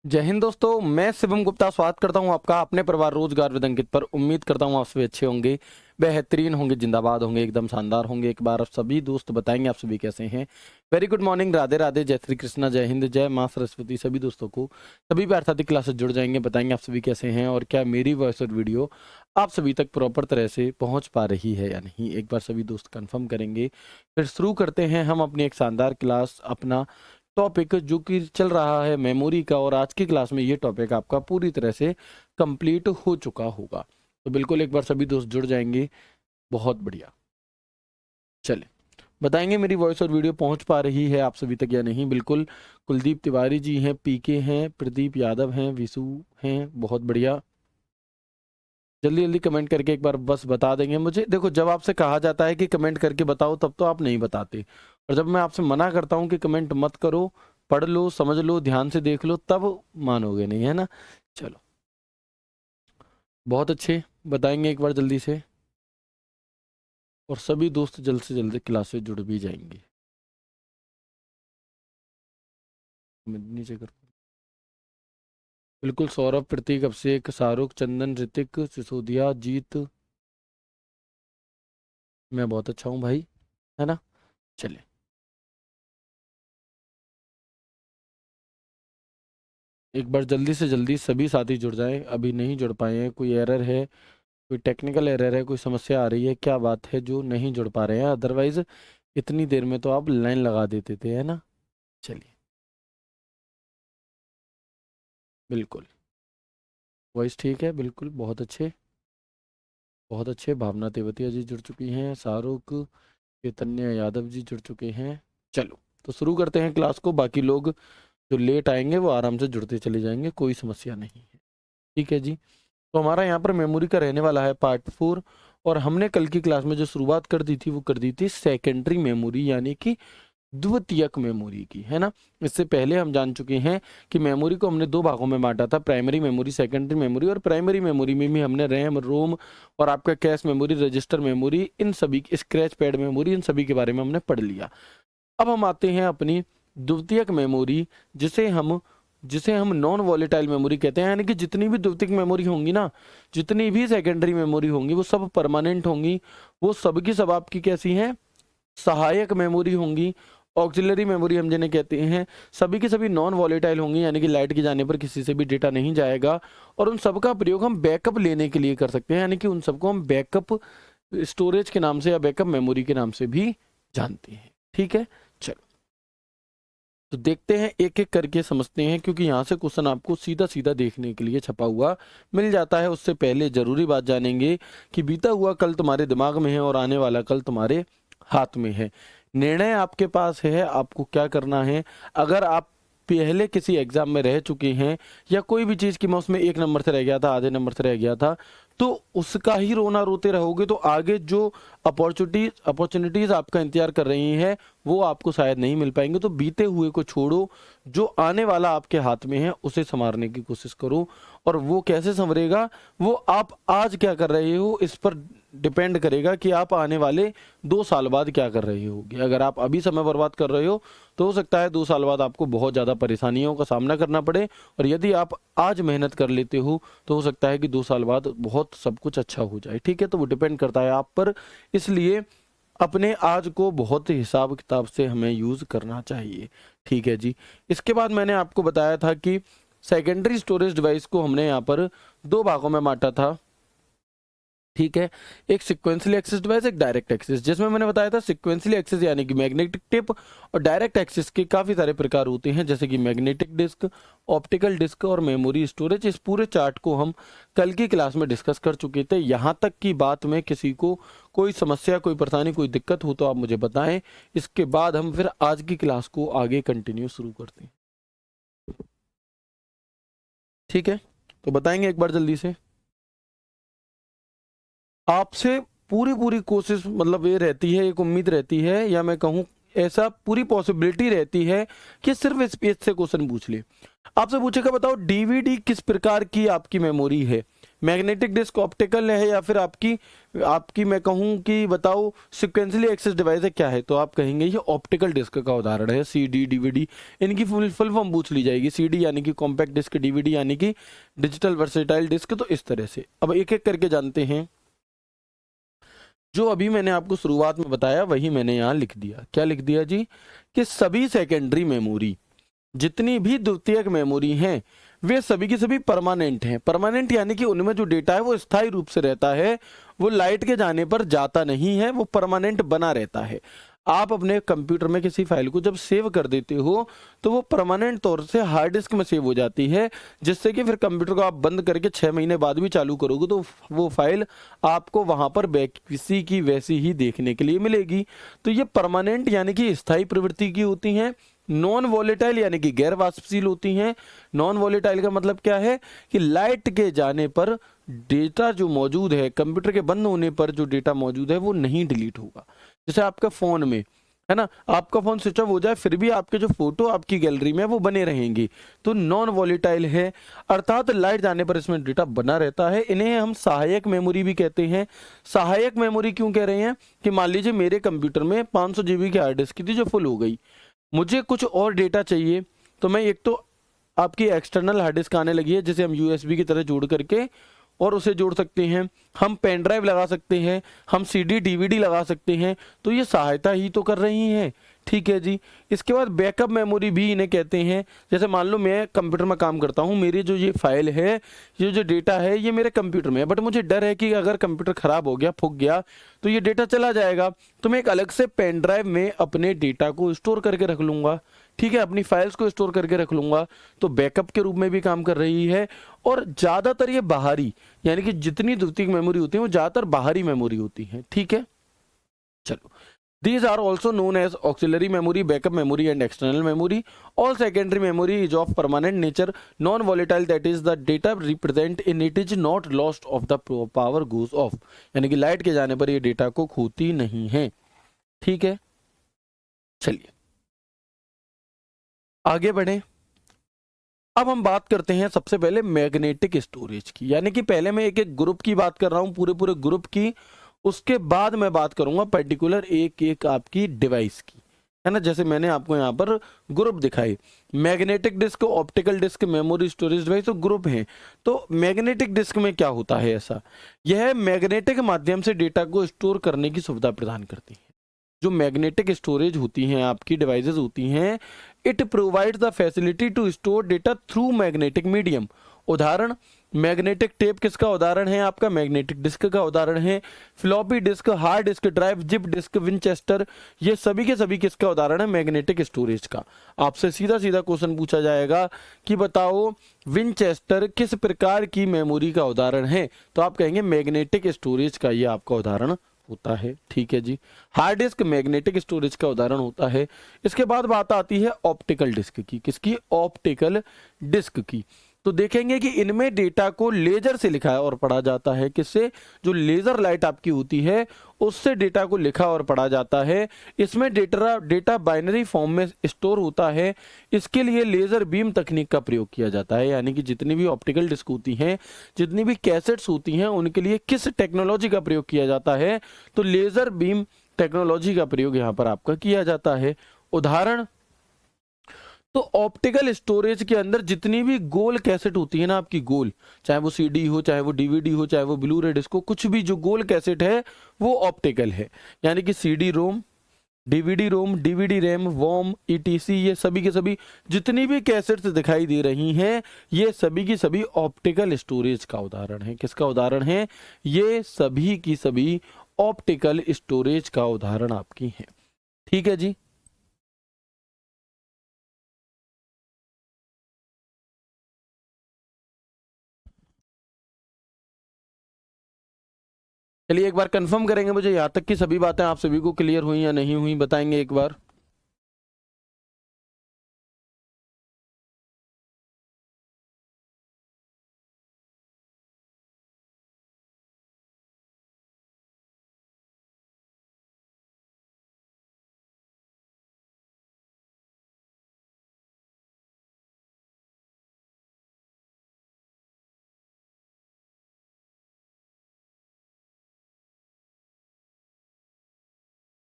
जय हिंद दोस्तों, मैं शिवम गुप्ता स्वागत करता हूं आपका अपने परिवार रोजगार विद अंकित पर। उम्मीद करता हूं आप सभी अच्छे होंगे, बेहतरीन होंगे, जिंदाबाद होंगे, एकदम शानदार होंगे। एक बार आप सभी दोस्त बताएंगे आप सभी कैसे हैं। Very good morning, Radhe Radhe, जय श्री कृष्णा, जय हिंद, जय मां सरस्वती। सभी दोस्तों को सभी पार्थातिक क्लासेस जुड़ जाएंगे, बताएंगे आप सभी कैसे हैं और क्या मेरी वॉइस और वीडियो आप सभी तक प्रॉपर तरह से पहुंच पा रही है या नहीं। एक बार सभी दोस्त कंफर्म करेंगे, फिर शुरू करते हैं हम अपनी एक शानदार क्लास, अपना टॉपिक जो कि चल रहा है मेमोरी का। और आज की क्लास में ये टॉपिक आपका पूरी तरह से कंप्लीट हो चुका होगा। तो बिल्कुल एक बार सभी दोस्त जुड़ जाएंगे, बहुत बढ़िया। चले बताएंगे मेरी वॉइस और वीडियो पहुंच पा रही है आप सभी तक या नहीं। बिल्कुल, कुलदीप तिवारी जी हैं, पीके हैं, प्रदीप यादव हैं, विशु हैं, बहुत बढ़िया। जल्दी जल्दी कमेंट करके एक बार बस बता देंगे मुझे। देखो, जब आपसे कहा जाता है कि कमेंट करके बताओ तब तो आप नहीं बताते, और जब मैं आपसे मना करता हूं कि कमेंट मत करो, पढ़ लो, समझ लो, ध्यान से देख लो, तब मानोगे नहीं, है ना। चलो बहुत अच्छे, बताएंगे एक बार जल्दी से, और सभी दोस्त जल्द से जल्द क्लास से जुड़ भी जाएंगे। नीचे कर, बिल्कुल। सौरभ, प्रतीक, अभिषेक, शाहरुख, चंदन, ऋतिक, सिसोदिया, जीत, मैं बहुत अच्छा हूँ भाई, है ना। चलिए एक बार जल्दी से जल्दी सभी साथी जुड़ जाएं, अभी नहीं जुड़ पाए हैं। कोई एरर है, कोई टेक्निकल एरर है, कोई समस्या आ रही है, क्या बात है जो नहीं जुड़ पा रहे हैं? अदरवाइज इतनी देर में तो आप लाइन लगा देते थे, है ना। चलिए बिल्कुल, वॉइस ठीक है, बिल्कुल, बहुत अच्छे, बहुत अच्छे। भावना तेवतिया जी जुड़ चुकी हैं, शाहरुख, चैतन्य यादव जी जुड़ चुके हैं। चलो तो शुरू करते हैं क्लास को। बाकी लोग जो लेट आएंगे वो आराम से जुड़ते चले जाएंगे, कोई समस्या नहीं है, ठीक है जी। तो हमारा यहाँ पर मेमोरी का रहने वाला है पार्ट 4। और हमने कल की क्लास में जो शुरुआत कर दी थी वो कर दी थी सेकेंडरी मेमोरी, यानी कि द्वितीयक मेमोरी की, है ना। इससे पहले हम जान चुके हैं कि मेमोरी को हमने दो भागों में बांटा था, प्राइमरी मेमोरी, सेकेंडरी मेमोरी। और प्राइमरी मेमोरी में भी हमने रैम, रोम और आपका कैश मेमोरी, रजिस्टर मेमोरी, इन सभी, स्क्रैच पैड मेमोरी, इन सभी के बारे में हमने पढ़ लिया। अब हम आते हैं अपनी द्वितीयक मेमोरी, जिसे हम नॉन वॉलेटाइल मेमोरी कहते हैं। यानी कि जितनी भी द्वितीयक मेमोरी होंगी ना, जितनी भी सेकेंडरी मेमोरी होंगी, वो सब परमानेंट होंगी। वो सब की सब आपकी कैसी हैं? सहायक मेमोरी होंगी, ऑक्सिलरी मेमोरी हम जिन्हें कहते हैं। सभी की सभी नॉन वॉलेटाइल होंगी, यानी कि लाइट के जाने पर किसी से भी डेटा नहीं जाएगा। और उन सब का प्रयोग हम बैकअप लेने के लिए कर सकते हैं, यानी कि उन सबको हम बैकअप स्टोरेज के नाम से या बैकअप मेमोरी के नाम से भी जानते हैं, ठीक है। चलो तो देखते हैं, एक एक करके समझते हैं, क्योंकि यहाँ से क्वेश्चन आपको सीधा सीधा देखने के लिए छपा हुआ मिल जाता है। उससे पहले जरूरी बात जानेंगे कि बीता हुआ कल तुम्हारे दिमाग में है और आने वाला कल तुम्हारे हाथ में है। निर्णय आपके पास है, आपको क्या करना है। अगर आप पहले किसी एग्जाम में रह चुके हैं, या कोई भी चीज़ की मैं उसमें 1 नंबर से रह गया था, आधे नंबर से रह गया था, तो उसका ही रोना रोते रहोगे तो आगे जो अपॉर्चुनिटीज आपका इंतजार कर रही हैं वो आपको शायद नहीं मिल पाएंगे। तो बीते हुए को छोड़ो, जो आने वाला आपके हाथ में है उसे संवारने की कोशिश करो। और वो कैसे संवरेगा, वो आप आज क्या कर रहे हो इस पर डिपेंड करेगा कि आप आने वाले 2 साल बाद क्या कर रहे होगे। अगर आप अभी समय बर्बाद कर रहे हो तो हो सकता है 2 साल बाद आपको बहुत ज़्यादा परेशानियों का सामना करना पड़े। और यदि आप आज मेहनत कर लेते हो तो हो सकता है कि 2 साल बाद बहुत सब कुछ अच्छा हो जाए, ठीक है। तो वो डिपेंड करता है आप पर, इसलिए अपने आज को बहुत हिसाब किताब से हमें यूज़ करना चाहिए, ठीक है जी। इसके बाद मैंने आपको बताया था कि सेकेंडरी स्टोरेज डिवाइस को हमने यहाँ पर 2 भागों में बांटा था, ठीक है। एक सिक्वेंशियली एक्सेस डिवाइस, एक डायरेक्ट एक्सेस। जिसमें मैंने बताया था सिक्वेंशियली एक्सेस यानी कि मैग्नेटिक टेप, और डायरेक्ट एक्सेस के काफ़ी सारे प्रकार होते हैं, जैसे कि मैग्नेटिक डिस्क, ऑप्टिकल डिस्क और मेमोरी स्टोरेज। इस पूरे चार्ट को हम कल की क्लास में डिस्कस कर चुके थे। यहाँ तक की बात में किसी को कोई समस्या, कोई परेशानी, कोई दिक्कत हो तो आप मुझे बताएं। इसके बाद हम फिर आज की क्लास को आगे कंटिन्यू शुरू करते हैं, ठीक है। तो बताएंगे एक बार जल्दी से। आपसे पूरी पूरी कोशिश, मतलब ये रहती है, एक उम्मीद रहती है, या मैं कहूँ ऐसा पूरी पॉसिबिलिटी रहती है कि सिर्फ स्पेस से क्वेश्चन पूछ ले। आपसे पूछेगा बताओ डीवीडी किस प्रकार की आपकी मेमोरी है। मैग्नेटिक डिस्क ऑप्टिकल है या फिर आपकी आपकी मैं कहूँ कि बताओ सिक्वेंसली एक्सेस डिवाइस है, क्या है? तो आप कहेंगे ये ऑप्टिकल डिस्क का उदाहरण है। सीडी, डीवीडी, इनकी फुल फॉर्म पूछ ली जाएगी। सीडी यानी कि कॉम्पैक्ट डिस्क, डीवीडी यानी कि डिजिटल वर्सेटाइल डिस्क। तो इस तरह से अब एक एक करके जानते हैं। जो अभी मैंने आपको शुरुआत में बताया वही मैंने यहाँ लिख दिया। क्या लिख दिया जी? कि सभी सेकेंडरी मेमोरी, जितनी भी द्वितीयक मेमोरी हैं, वे सभी की सभी परमानेंट हैं। परमानेंट यानी कि उनमें जो डेटा है वो स्थायी रूप से रहता है, वो लाइट के जाने पर जाता नहीं है, वो परमानेंट बना रहता है। आप अपने कंप्यूटर में किसी फाइल को जब सेव कर देते हो तो वो परमानेंट तौर से हार्ड डिस्क में सेव हो जाती है, जिससे कि फिर कंप्यूटर को आप बंद करके 6 महीने बाद भी चालू करोगे तो वो फाइल आपको वहां पर वैसी की वैसी ही देखने के लिए मिलेगी। तो ये परमानेंट यानी कि स्थायी प्रवृत्ति की होती हैं। नॉन वॉलेटाइल यानी कि गैर वाष्पशील होती हैं। नॉन वॉलेटाइल का मतलब क्या है? कि लाइट के जाने पर डेटा जो मौजूद है, कंप्यूटर के बंद होने पर जो डेटा मौजूद है वो नहीं डिलीट होगा। जैसे आपका फोन में है ना, आपका फोन स्विच ऑफ हो जाए फिर भी आपके जो फोटो आपकी गैलरी में वो बने रहेंगे, तो नॉन वॉलेटाइल है। अर्थात लाइट जाने पर इसमें डेटा बना रहता है। इन्हें हम सहायक मेमोरी भी कहते हैं। सहायक मेमोरी क्यों कह रहे हैं? कि मान लीजिए मेरे कंप्यूटर में 500 जीबी की हार्ड डिस्क थी जो फुल हो गई, मुझे कुछ और डेटा चाहिए, तो मैं एक तो आपकी एक्सटर्नल हार्ड डिस्क आने लगी है जिसे हम यूएसबी की तरह जोड़ करके और उसे जोड़ सकते हैं, हम पेन ड्राइव लगा सकते हैं, हम सीडी डीवीडी लगा सकते हैं, तो ये सहायता ही तो कर रही हैं। ठीक है जी। इसके बाद बैकअप मेमोरी भी इन्हें कहते हैं। जैसे मान लो मैं कंप्यूटर में काम करता हूँ, मेरी जो ये फाइल है, ये जो डेटा है ये मेरे कंप्यूटर में है, बट मुझे डर है कि अगर कंप्यूटर खराब हो गया, फूक गया, तो ये डेटा चला जाएगा, तो मैं एक अलग से पेन ड्राइव में अपने डेटा को स्टोर करके रख लूंगा। ठीक है, अपनी फाइल्स को स्टोर करके रख लूंगा, तो बैकअप के रूप में भी काम कर रही है। और ज्यादातर ये बाहरी, यानी कि जितनी द्वितीयक मेमोरी होती है वो ज्यादातर बाहरी मेमोरी होती है। ठीक है, चलो। These are also known as auxiliary memory, backup memory and external memory. All secondary memory is of permanent nature, non-volatile, that is the data represent in it is not lost of the power goes off. यानी कि light के जाने पर ये data को खोती नहीं है। ठीक है, चलिए आगे बढ़े। अब हम बात करते हैं सबसे पहले मैग्नेटिक स्टोरेज की, यानी कि पहले मैं एक एक ग्रुप की बात कर रहा हूं, पूरे पूरे ग्रुप की, उसके बाद मैं बात करूंगा पर्टिकुलर एक एक आपकी डिवाइस की, है ना। जैसे मैंने आपको यहाँ पर ग्रुप दिखाई, magnetic disk, optical disk, memory, storage device, तो ग्रुप हैं। तो मैग्नेटिक डिस्क में क्या होता है? ऐसा, यह मैग्नेटिक माध्यम से डेटा को स्टोर करने की सुविधा प्रदान करती है। जो मैग्नेटिक स्टोरेज होती हैं, आपकी डिवाइसेस होती हैं, it provides the facility to store data through magnetic medium. उदाहरण, मैग्नेटिक टेप किसका उदाहरण है? आपका मैग्नेटिक डिस्क का उदाहरण है। Floppy disk, hard disk drive, zip disk, Winchester, ये सभी के सभी किसका उदाहरण है? मैग्नेटिक स्टोरेज का। आपसे सीधा सीधा क्वेश्चन पूछा जाएगा कि बताओ विंचेस्टर किस प्रकार की मेमोरी का उदाहरण है, तो आप कहेंगे मैग्नेटिक स्टोरेज का ये आपका उदाहरण होता है। ठीक है जी, हार्ड डिस्क मैग्नेटिक स्टोरेज का उदाहरण होता है। इसके बाद बात आती है ऑप्टिकल डिस्क की। किसकी? ऑप्टिकल डिस्क की। तो देखेंगे कि इनमें डेटा को लेजर से लिखा और पढ़ा जाता है। किससे? जो लेजर लाइट आपकी होती है उससे डेटा को लिखा और पढ़ा जाता है। इसमें डेटा बाइनरी फॉर्म में स्टोर होता है। इसके लिए लेजर बीम तकनीक का प्रयोग किया जाता है। यानी कि जितनी भी ऑप्टिकल डिस्क होती हैं, जितनी भी कैसेट्स होती हैं, उनके लिए किस टेक्नोलॉजी का प्रयोग किया जाता है? तो लेजर बीम टेक्नोलॉजी का प्रयोग यहाँ पर आपका किया जाता है। उदाहरण, तो ऑप्टिकल स्टोरेज के अंदर जितनी भी गोल कैसेट होती है ना आपकी, गोल, चाहे वो सीडी हो, चाहे वो डीवीडी हो, चाहे वो ब्लू रे डिस्क हो, कुछ भी जो गोल कैसेट है वो ऑप्टिकल है। यानी कि सीडी रोम, डीवीडी रोम, डीवीडी रैम, वॉम, ईटीसी, ये सभी के सभी जितनी भी कैसेट्स दिखाई दे रही हैं, ये सभी की सभी ऑप्टिकल स्टोरेज का उदाहरण है। किसका उदाहरण है? ये सभी की सभी ऑप्टिकल स्टोरेज का उदाहरण आपकी है। ठीक है जी। चलिए एक बार कंफर्म करेंगे मुझे यहाँ तक की सभी बातें आप सभी को क्लियर हुई या नहीं हुई, बताएंगे एक बार।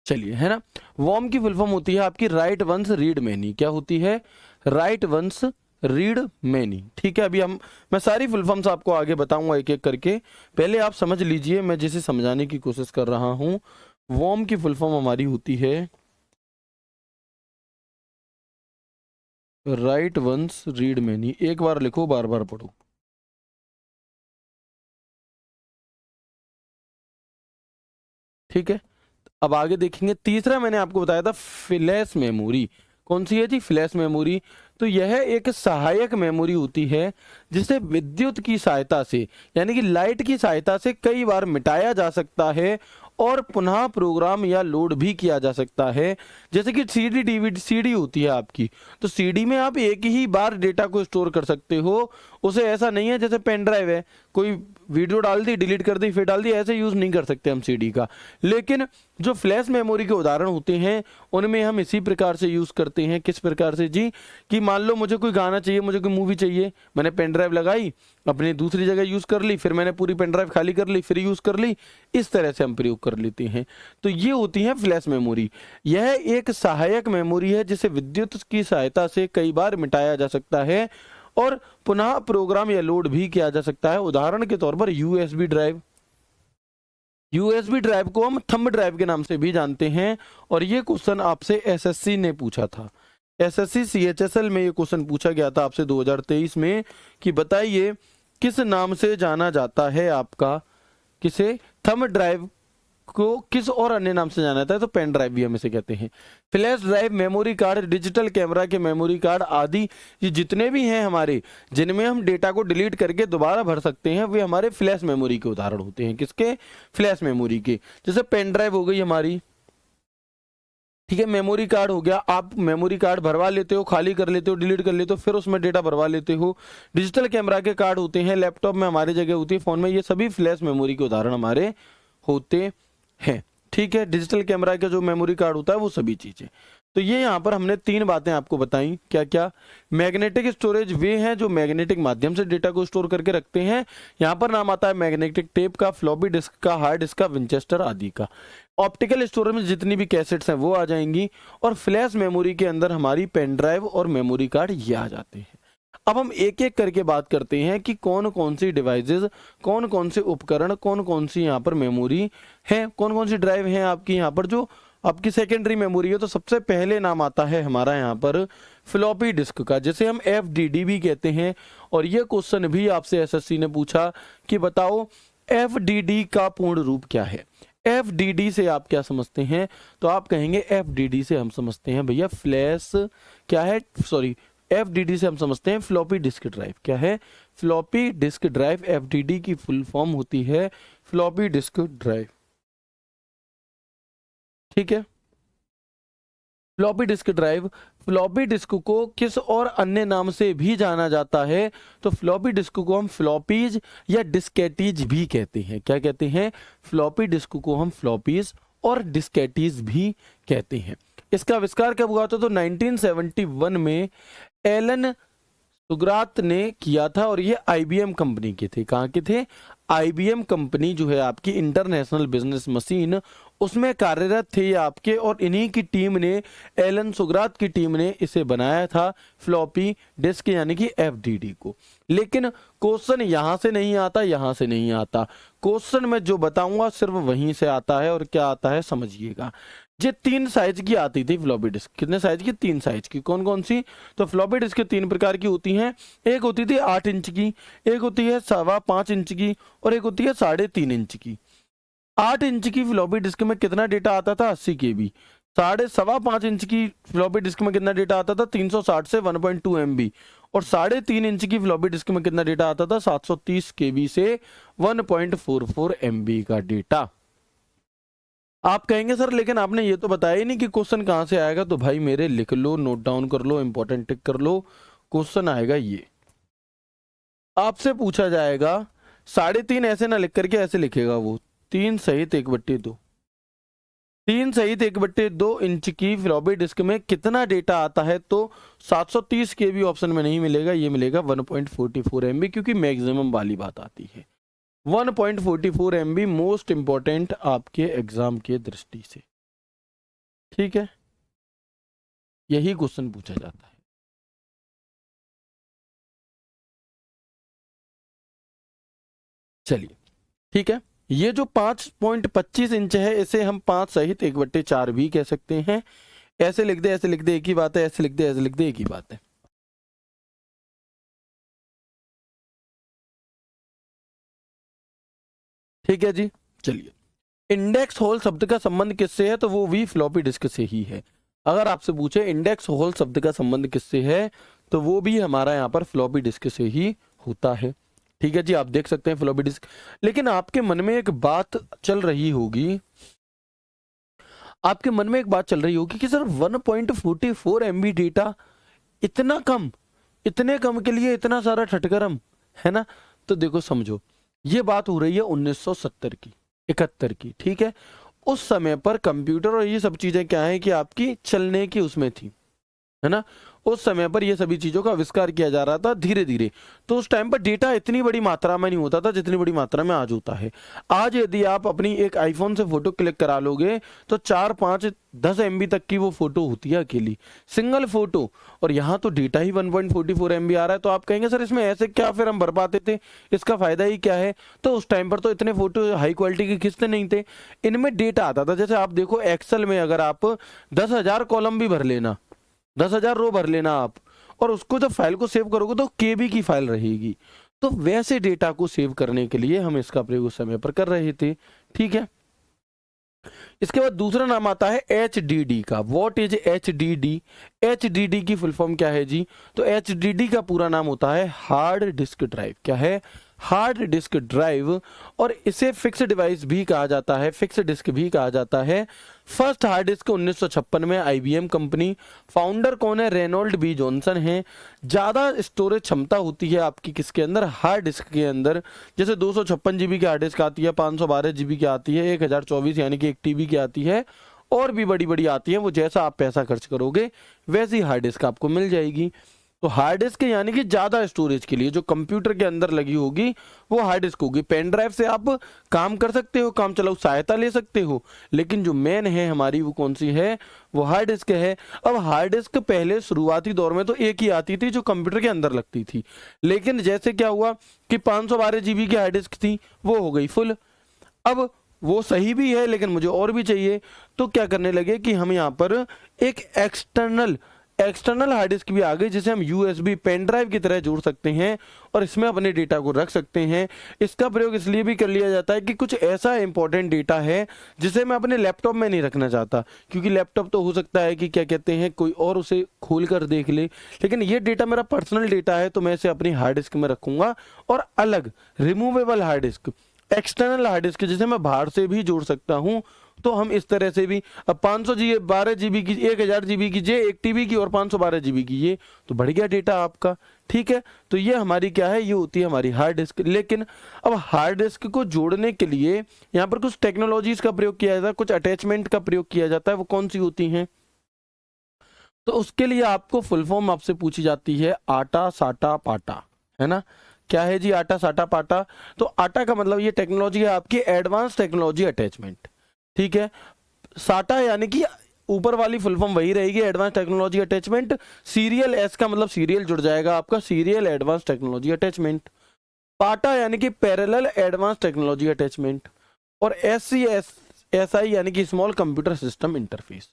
चलिए, है ना। वॉर्म की फुल फॉर्म होती है आपकी राइट वंस रीड मैनी। क्या होती है? Write once read many. ठीक है, अभी मैं सारी फुल फॉर्म्स आपको आगे बताऊंगा एक एक करके। पहले आप समझ लीजिए, मैं जिसे समझाने की कोशिश कर रहा हूं। वॉर्म की फुल फॉर्म हमारी होती है राइट वंस रीड मैनी। एक बार लिखो, बार बार पढ़ो। ठीक है, अब आगे देखेंगे। तीसरा मैंने आपको बताया था फ्लैश मेमोरी। कौन सी है जी? Flash memory. तो यह एक सहायक मेमोरी होती है जिसे विद्युत की सहायता से, यानी कि लाइट की सहायता से कई बार मिटाया जा सकता है और पुनः प्रोग्राम या लोड भी किया जा सकता है। जैसे कि सीडी डीवीडी सीडी होती है आपकी, तो सीडी में आप एक ही बार डेटा को स्टोर कर सकते हो। उसे ऐसा नहीं है जैसे पेन ड्राइव है, कोई वीडियो डाल दी, डिलीट कर दी, फिर डाल दी, ऐसे यूज नहीं कर सकते हम सीडी का। लेकिन जो फ्लैश मेमोरी के उदाहरण होते हैं उनमें हम इसी प्रकार से यूज करते हैं। किस प्रकार से जी? कि मान लो मुझे कोई गाना चाहिए, मुझे कोई मूवी चाहिए, मैंने पेन ड्राइव लगाई, अपनी दूसरी जगह यूज कर ली, फिर मैंने पूरी पेन ड्राइव खाली कर ली, फिर यूज कर ली। इस तरह से हम प्रयोग कर लेते हैं। तो ये होती है फ्लैश मेमोरी। यह एक सहायक मेमोरी है जिसे विद्युत की सहायता से कई बार मिटाया जा सकता है और पुनः प्रोग्राम या लोड भी किया जा सकता है। उदाहरण के तौर पर यूएसबी ड्राइव। यूएसबी ड्राइव को हम थंब ड्राइव के नाम से भी जानते हैं। और ये क्वेश्चन आपसे एसएससी ने पूछा था। एसएससी सीएचएसएल में ये क्वेश्चन पूछा गया था आपसे 2023 में कि बताइए किस नाम से जाना जाता है आपका, किसे? थंब ड्राइव को किस और अन्य नाम से जाना जाता है? तो पेन ड्राइव भी हम इसे कहते हैं। Flash drive, memory card, digital camera के मेमोरी कार्ड आदि, ये जितने भी हैं हमारे, जिनमें हम डेटा को डिलीट करके दोबारा भर सकते हैं, वे हमारे फ्लैश मेमोरी के उदाहरण होते हैं। किसके? फ्लैश मेमोरी के। जैसे पेन ड्राइव हो गई हमारी, ठीक है, मेमोरी कार्ड हो गया, आप मेमोरी कार्ड भरवा लेते हो, खाली कर लेते हो, डिलीट कर लेते हो, फिर उसमें डेटा भरवा लेते हो। डिजिटल कैमरा के कार्ड होते हैं, लैपटॉप में हमारी जगह होती है, फोन में, ये सभी फ्लैश मेमोरी के उदाहरण हमारे होते हैं। ठीक है, डिजिटल कैमरा का जो मेमोरी कार्ड होता है वो सभी चीजें। तो ये यहाँ पर हमने तीन बातें आपको बताई। क्या क्या? मैग्नेटिक स्टोरेज वे हैं जो मैग्नेटिक माध्यम से डेटा को स्टोर करके रखते हैं। यहाँ पर नाम आता है मैग्नेटिक टेप का, फ्लॉपी डिस्क का, हार्ड डिस्क का, विंचेस्टर आदि का। ऑप्टिकल स्टोरेज में जितनी भी कैसेट्स हैं वो आ जाएंगी। और फ्लैश मेमोरी के अंदर हमारी पेन ड्राइव और मेमोरी कार्ड ये आ जाते हैं। अब हम एक एक करके बात करते हैं कि कौन कौन सी डिवाइसेस, कौन कौन से उपकरण, कौन कौन सी यहाँ पर मेमोरी है, कौन कौन सी ड्राइव है आपकी यहाँ पर जो आपकी सेकेंडरी मेमोरी है। तो सबसे पहले नाम आता है हमारा यहाँ पर फ्लॉपी डिस्क का, जिसे हम एफडीडी भी कहते हैं। और ये क्वेश्चन भी आपसे एसएससी ने पूछा कि बताओ एफडीडी का पूर्ण रूप क्या है। एफडीडी से आप क्या समझते हैं? तो आप कहेंगे एफडीडी से हम समझते हैं भैया फ्लैश, क्या है, सॉरी, एफडीडी से हम समझते हैं फ्लॉपी डिस्क ड्राइव। क्या है? Floppy disk drive. एफडीडी की फुल फॉर्म होती है फ्लॉपी डिस्क ड्राइव। ठीक है, floppy disk drive. Floppy disk को किस और अन्य नाम से भी जाना जाता है? तो फ्लॉपी डिस्क को हम फ्लॉपीज या डिस्केटीज भी कहते हैं। क्या कहते हैं? फ्लॉपी डिस्क को हम फ्लॉपीज और डिस्केटीज भी कहते हैं। इसका आविष्कार कब हुआ था? तो 1971 में एलन सुग्रात ने किया था और ये आईबीएम कंपनी के थे। कहाँ के थे? आईबीएम कंपनी जो है आपकी, इंटरनेशनल बिजनेस मशीन, उसमें कार्यरत थे ये आपके। और इन्हीं की टीम ने, एलन सुग्रात की टीम ने इसे बनाया था फ्लॉपी डिस्क यानी कि एफडीडी को। लेकिन क्वेश्चन यहां से नहीं आता, यहां से नहीं आता। क्वेश्चन में जो बताऊंगा सिर्फ वहीं से आता है। और क्या आता है समझिएगा। ये 3 साइज की आती थी फ्लॉपी डिस्क। कितने साइज की? 3 साइज की। कौन कौन सी? तो फ्लॉपी डिस्क 3 प्रकार की होती हैं। एक होती थी 8 इंच की, एक होती है 5.25 इंच की, और एक होती है 3.5 इंच की। 8 इंच की फ्लॉपी डिस्क में कितना डेटा आता था? 80 KB। 5.25 इंच की फ्लॉपी डिस्क में कितना डेटा आता था? 360 से 1.2 MB। और 3.5 इंच की फ्लॉपी डिस्क में कितना डेटा आता था? 730 KB से 1.44 MB का डेटा। आप कहेंगे सर लेकिन आपने ये तो बताया ही नहीं कि क्वेश्चन कहां से आएगा। तो भाई मेरे लिख लो, नोट डाउन कर लो, इंपॉर्टेंट टिक कर लो। क्वेश्चन आएगा ये, आपसे पूछा जाएगा 3.5 ऐसे ना लिख करके ऐसे लिखेगा वो, 3 सहित 1/2। 3 सहित 1/2 इंच की फ्लॉपी डिस्क में कितना डेटा आता है? तो 730 KB ऑप्शन में नहीं मिलेगा, ये मिलेगा 1.44 MB, क्योंकि मैक्सिमम वाली बात आती है। 1.44 MB मोस्ट इंपॉर्टेंट आपके एग्जाम के दृष्टि से। ठीक है, यही क्वेश्चन पूछा जाता है। चलिए ठीक है, ये जो 5.25 इंच है इसे हम 5 सहित 1/4 भी कह सकते हैं। ऐसे लिख दे, ऐसे लिख दे, एक ही बात है, ऐसे लिख दे, ऐसे लिख दे, एक ही बात है। ठीक है जी। चलिए, इंडेक्स होल शब्द का संबंध किससे है, तो वो भी फ्लॉपी डिस्क से ही है। अगर आपसे पूछे इंडेक्स होल शब्द का संबंध किससे है, तो वो भी हमारा यहाँ पर फ्लॉपी डिस्क से ही होता है। ठीक है जी, आप देख सकते हैं फ्लॉपी डिस्क। लेकिन आपके मन में एक बात चल रही होगी, आपके मन में एक बात चल रही होगी कि सर 1.44 MB डेटा, इतना कम, इतने कम के लिए इतना सारा ठटकरम, है ना। तो देखो समझो, ये बात हो रही है 1970 की, 71 की। ठीक है, उस समय पर कंप्यूटर और ये सब चीजें क्या है कि आपकी चलने की उसमें थी, है ना। उस समय पर ये सभी चीजों का आविष्कार किया जा रहा था धीरे धीरे। तो उस टाइम पर डेटा इतनी बड़ी मात्रा में नहीं होता था जितनी बड़ी मात्रा में आज होता है। आज यदि आप अपनी एक आईफोन से फोटो क्लिक करा लोगे तो 4, 5, 10 MB तक की वो फोटो होती है अकेली, सिंगल फोटो। और यहाँ तो डेटा ही 1.44 MB आ रहा है। तो आप कहेंगे सर इसमें ऐसे क्या फिर हम भर पाते थे, इसका फायदा ही क्या है। तो उस टाइम पर तो इतने फोटो हाई क्वालिटी के खींचते नहीं थे, इनमें डेटा आता था। जैसे आप देखो एक्सेल में अगर आप 10,000 कॉलम भी भर लेना, 10,000 रो भर लेना आप, और उसको जब फाइल को सेव करोगे तो केबी की फाइल रहेगी। तो वैसे डेटा को सेव करने के लिए हम इसका प्रयोग उस समय पर कर रहे थे। ठीक है, इसके बाद दूसरा नाम आता है HDD का। What is HDD? HDD की फुल फॉर्म क्या है जी? तो HDD का पूरा नाम होता है हार्ड डिस्क ड्राइव। क्या है? Hard disk drive. और इसे फिक्स डिवाइस भी कहा जाता है, फिक्स डिस्क भी कहा जाता है। फर्स्ट हार्ड डिस्क 1956 में IBM कंपनी, फाउंडर कौन है? रेनॉल्ड बी जॉनसन है। ज़्यादा स्टोरेज क्षमता होती है आपकी किसके अंदर? हार्ड डिस्क के अंदर। जैसे 256 GB की हार्ड डिस्क आती है, 512 GB की आती है, 1024 यानी कि 1 TB की आती है, और भी बड़ी बड़ी आती है। वो जैसा आप पैसा खर्च करोगे वैसी हार्ड डिस्क आपको मिल जाएगी। तो हार्ड डिस्क यानी कि ज्यादा स्टोरेज के लिए जो कंप्यूटर के अंदर लगी होगी वो हार्ड डिस्क होगी। पेन ड्राइव से आप काम कर सकते हो, काम चलाओ सहायता ले सकते हो, लेकिन जो मेन है हमारी वो कौन सी है? वो हार्ड डिस्क है। अब हार्ड डिस्क पहले शुरुआती दौर में तो एक ही आती थी जो कंप्यूटर के अंदर लगती थी, लेकिन जैसे क्या हुआ कि 512 GB की हार्ड डिस्क थी वो हो गई फुल। अब वो सही भी है लेकिन मुझे और भी चाहिए, तो क्या करने लगे कि हम यहाँ पर एक एक्सटर्नल हार्ड डिस्क भी आ गई जिसे हम USB पेन ड्राइव की तरह जोड़ सकते हैं और इसमें अपने डेटा को रख सकते हैं। इसका प्रयोग इसलिए भी कर लिया जाता है कि कुछ ऐसा इंपॉर्टेंट डेटा है जिसे मैं अपने लैपटॉप में नहीं रखना चाहता, क्योंकि लैपटॉप तो हो सकता है कि क्या कहते हैं कोई और उसे खोल कर देख ले, लेकिन ये डेटा मेरा पर्सनल डेटा है तो मैं इसे अपनी हार्ड डिस्क में रखूंगा। और अलग removable hard disk, external hard disk जिसे मैं बाहर से भी जोड़ सकता हूं, तो हम इस तरह से भी अब 512 GB की, 1000 GB की, 1 TB की और 512 GB की, ये तो बढ़ गया डेटा आपका। ठीक है, तो ये हमारी क्या है? ये होती है हमारी हार्ड डिस्क। लेकिन अब हार्ड डिस्क को जोड़ने के लिए यहाँ पर कुछ टेक्नोलॉजीज का प्रयोग किया जाता है, कुछ अटैचमेंट का प्रयोग किया जाता है। वो कौन सी होती हैं? तो उसके लिए आपको फुल फॉर्म आपसे पूछी जाती है आटा साटा पाटा, है ना। क्या है जी आटा साटा पाटा? तो आटा का मतलब ये टेक्नोलॉजी है आपकी एडवांस टेक्नोलॉजी अटैचमेंट। ठीक है, साटा यानी कि ऊपर वाली फुल फॉर्म वही रहेगी, advance technology attachment. Serial S का मतलब सीरियल जुड़ जाएगा आपका, सीरियल एडवांस टेक्नोलॉजी अटैचमेंट। पाटा यानी कि पैरेलल एडवांस टेक्नोलॉजी अटैचमेंट। और SCSI यानी कि स्मॉल कंप्यूटर सिस्टम इंटरफेस।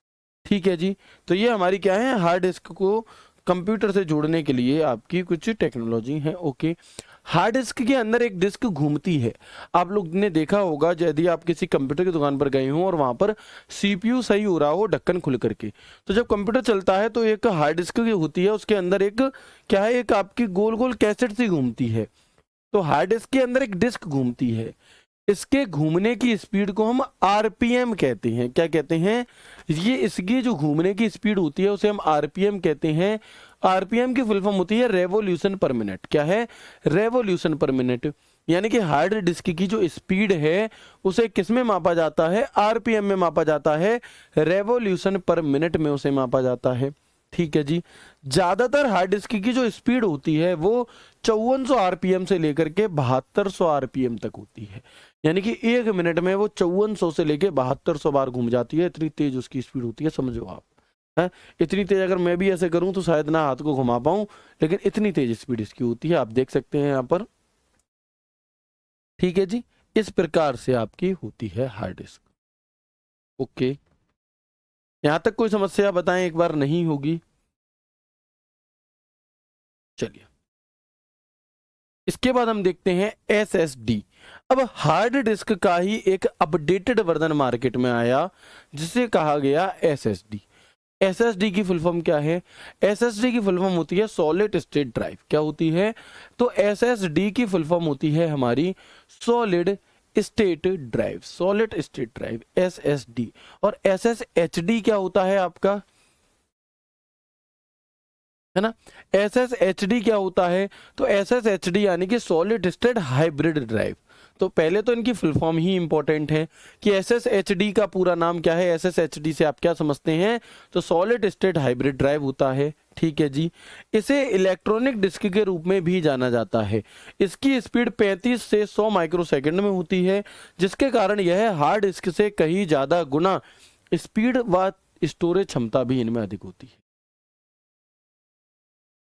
ठीक है जी, तो ये हमारी क्या है? हार्ड डिस्क को कंप्यूटर से जोड़ने के लिए आपकी कुछ टेक्नोलॉजी है। ओके, हार्ड डिस्क के अंदर एक डिस्क घूमती है। आप लोग ने देखा होगा यदि आप किसी कंप्यूटर की दुकान पर गए हो और वहां पर CPU सही हो रहा हो ढक्कन खुल करके, तो जब कंप्यूटर चलता है तो एक हार्ड डिस्क होती है, उसके अंदर एक क्या है? एक आपकी गोल गोल कैसेट सी घूमती है। तो हार्ड डिस्क के अंदर एक डिस्क घूमती है, इसके घूमने की स्पीड को हम RPM कहते हैं। क्या कहते हैं? ये इसकी जो घूमने की स्पीड होती है उसे हम RPM कहते हैं। RPM की फुल फॉर्म होती है रेवोल्यूशन पर मिनट। क्या है? रेवोल्यूशन पर मिनट। यानी कि हार्ड डिस्क की जो स्पीड है उसे किस में मापा जाता है? RPM में मापा जाता है, रेवोल्यूशन पर मिनट में उसे मापा जाता है। ठीक है जी, ज्यादातर हार्ड डिस्क की जो स्पीड होती है वो 5400 RPM से लेकर के 7200 RPM तक होती है। यानी कि 1 मिनट में वो 5400 से लेके 7200 बार घूम जाती है, इतनी तेज उसकी स्पीड होती है, समझो आप। है इतनी तेज, अगर मैं भी ऐसे करूं तो शायद ना हाथ को घुमा पाऊं, लेकिन इतनी तेज स्पीड इसकी होती है, आप देख सकते हैं यहाँ पर। ठीक है जी, इस प्रकार से आपकी होती है हार्ड डिस्क। ओके, यहां तक कोई समस्या बताएं एक बार, नहीं होगी? चलिए, इसके बाद हम देखते हैं SSD। अब हार्ड डिस्क का ही एक अपडेटेड वर्जन मार्केट में आया जिसे कहा गया SSD। SSD की फुल फॉर्म क्या है? SSD की फुल फॉर्म होती है सॉलिड स्टेट ड्राइव। क्या होती है? तो SSD की फुल फॉर्म होती है हमारी solid state drive, solid state drive SSD। और SSHD क्या होता है आपका? है ना, SSHD क्या होता है? तो SSHD यानी कि सॉलिड स्टेट हाइब्रिड ड्राइव। तो पहले तो इनकी फुल फॉर्म ही इंपॉर्टेंट है कि SSHD का पूरा नाम क्या है। SSHD से आप क्या समझते हैं? तो सॉलिड स्टेट हाइब्रिड ड्राइव होता है। ठीक है जी, इसे इलेक्ट्रॉनिक डिस्क के रूप में भी जाना जाता है। इसकी स्पीड 35 से 100 माइक्रोसेकंड में होती है, जिसके कारण यह हार्ड डिस्क से कहीं ज्यादा गुना स्पीड व स्टोरेज क्षमता भी इनमें अधिक होती है।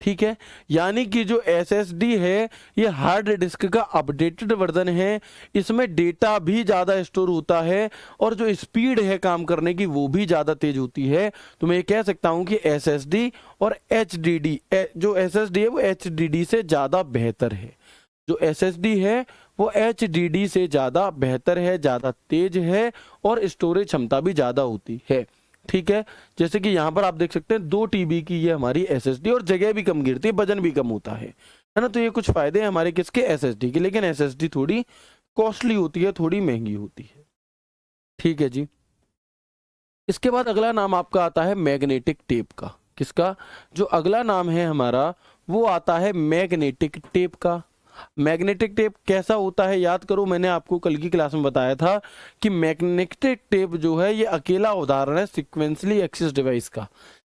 ठीक है, यानी कि जो SSD है ये हार्ड डिस्क का अपडेटेड वर्जन है, इसमें डेटा भी ज़्यादा स्टोर होता है और जो स्पीड है काम करने की वो भी ज़्यादा तेज होती है। तो मैं ये कह सकता हूं कि SSD और HDD, जो SSD है वो HDD से ज़्यादा बेहतर है। जो SSD है वो HDD से ज़्यादा बेहतर है, ज़्यादा तेज है और स्टोरेज क्षमता भी ज़्यादा होती है। ठीक है, जैसे कि यहाँ पर आप देख सकते हैं 2 TB की ये हमारी SSD, और जगह भी कम गिरती है, वजन भी कम होता है ना। तो ये कुछ फायदे हैं हमारे किसके? SSD के। लेकिन SSD थोड़ी कॉस्टली होती है, थोड़ी महंगी होती है। ठीक है जी, इसके बाद अगला नाम आपका आता है मैग्नेटिक टेप का। किसका? जो अगला नाम है हमारा वो आता है मैग्नेटिक टेप का। मैग्नेटिक टेप कैसा होता है याद करो, मैंने आपको कल की क्लास में बताया था कि मैग्नेटिक टेप जो है ये अकेला उदाहरण है सिक्वेंसली एक्सेस डिवाइस का।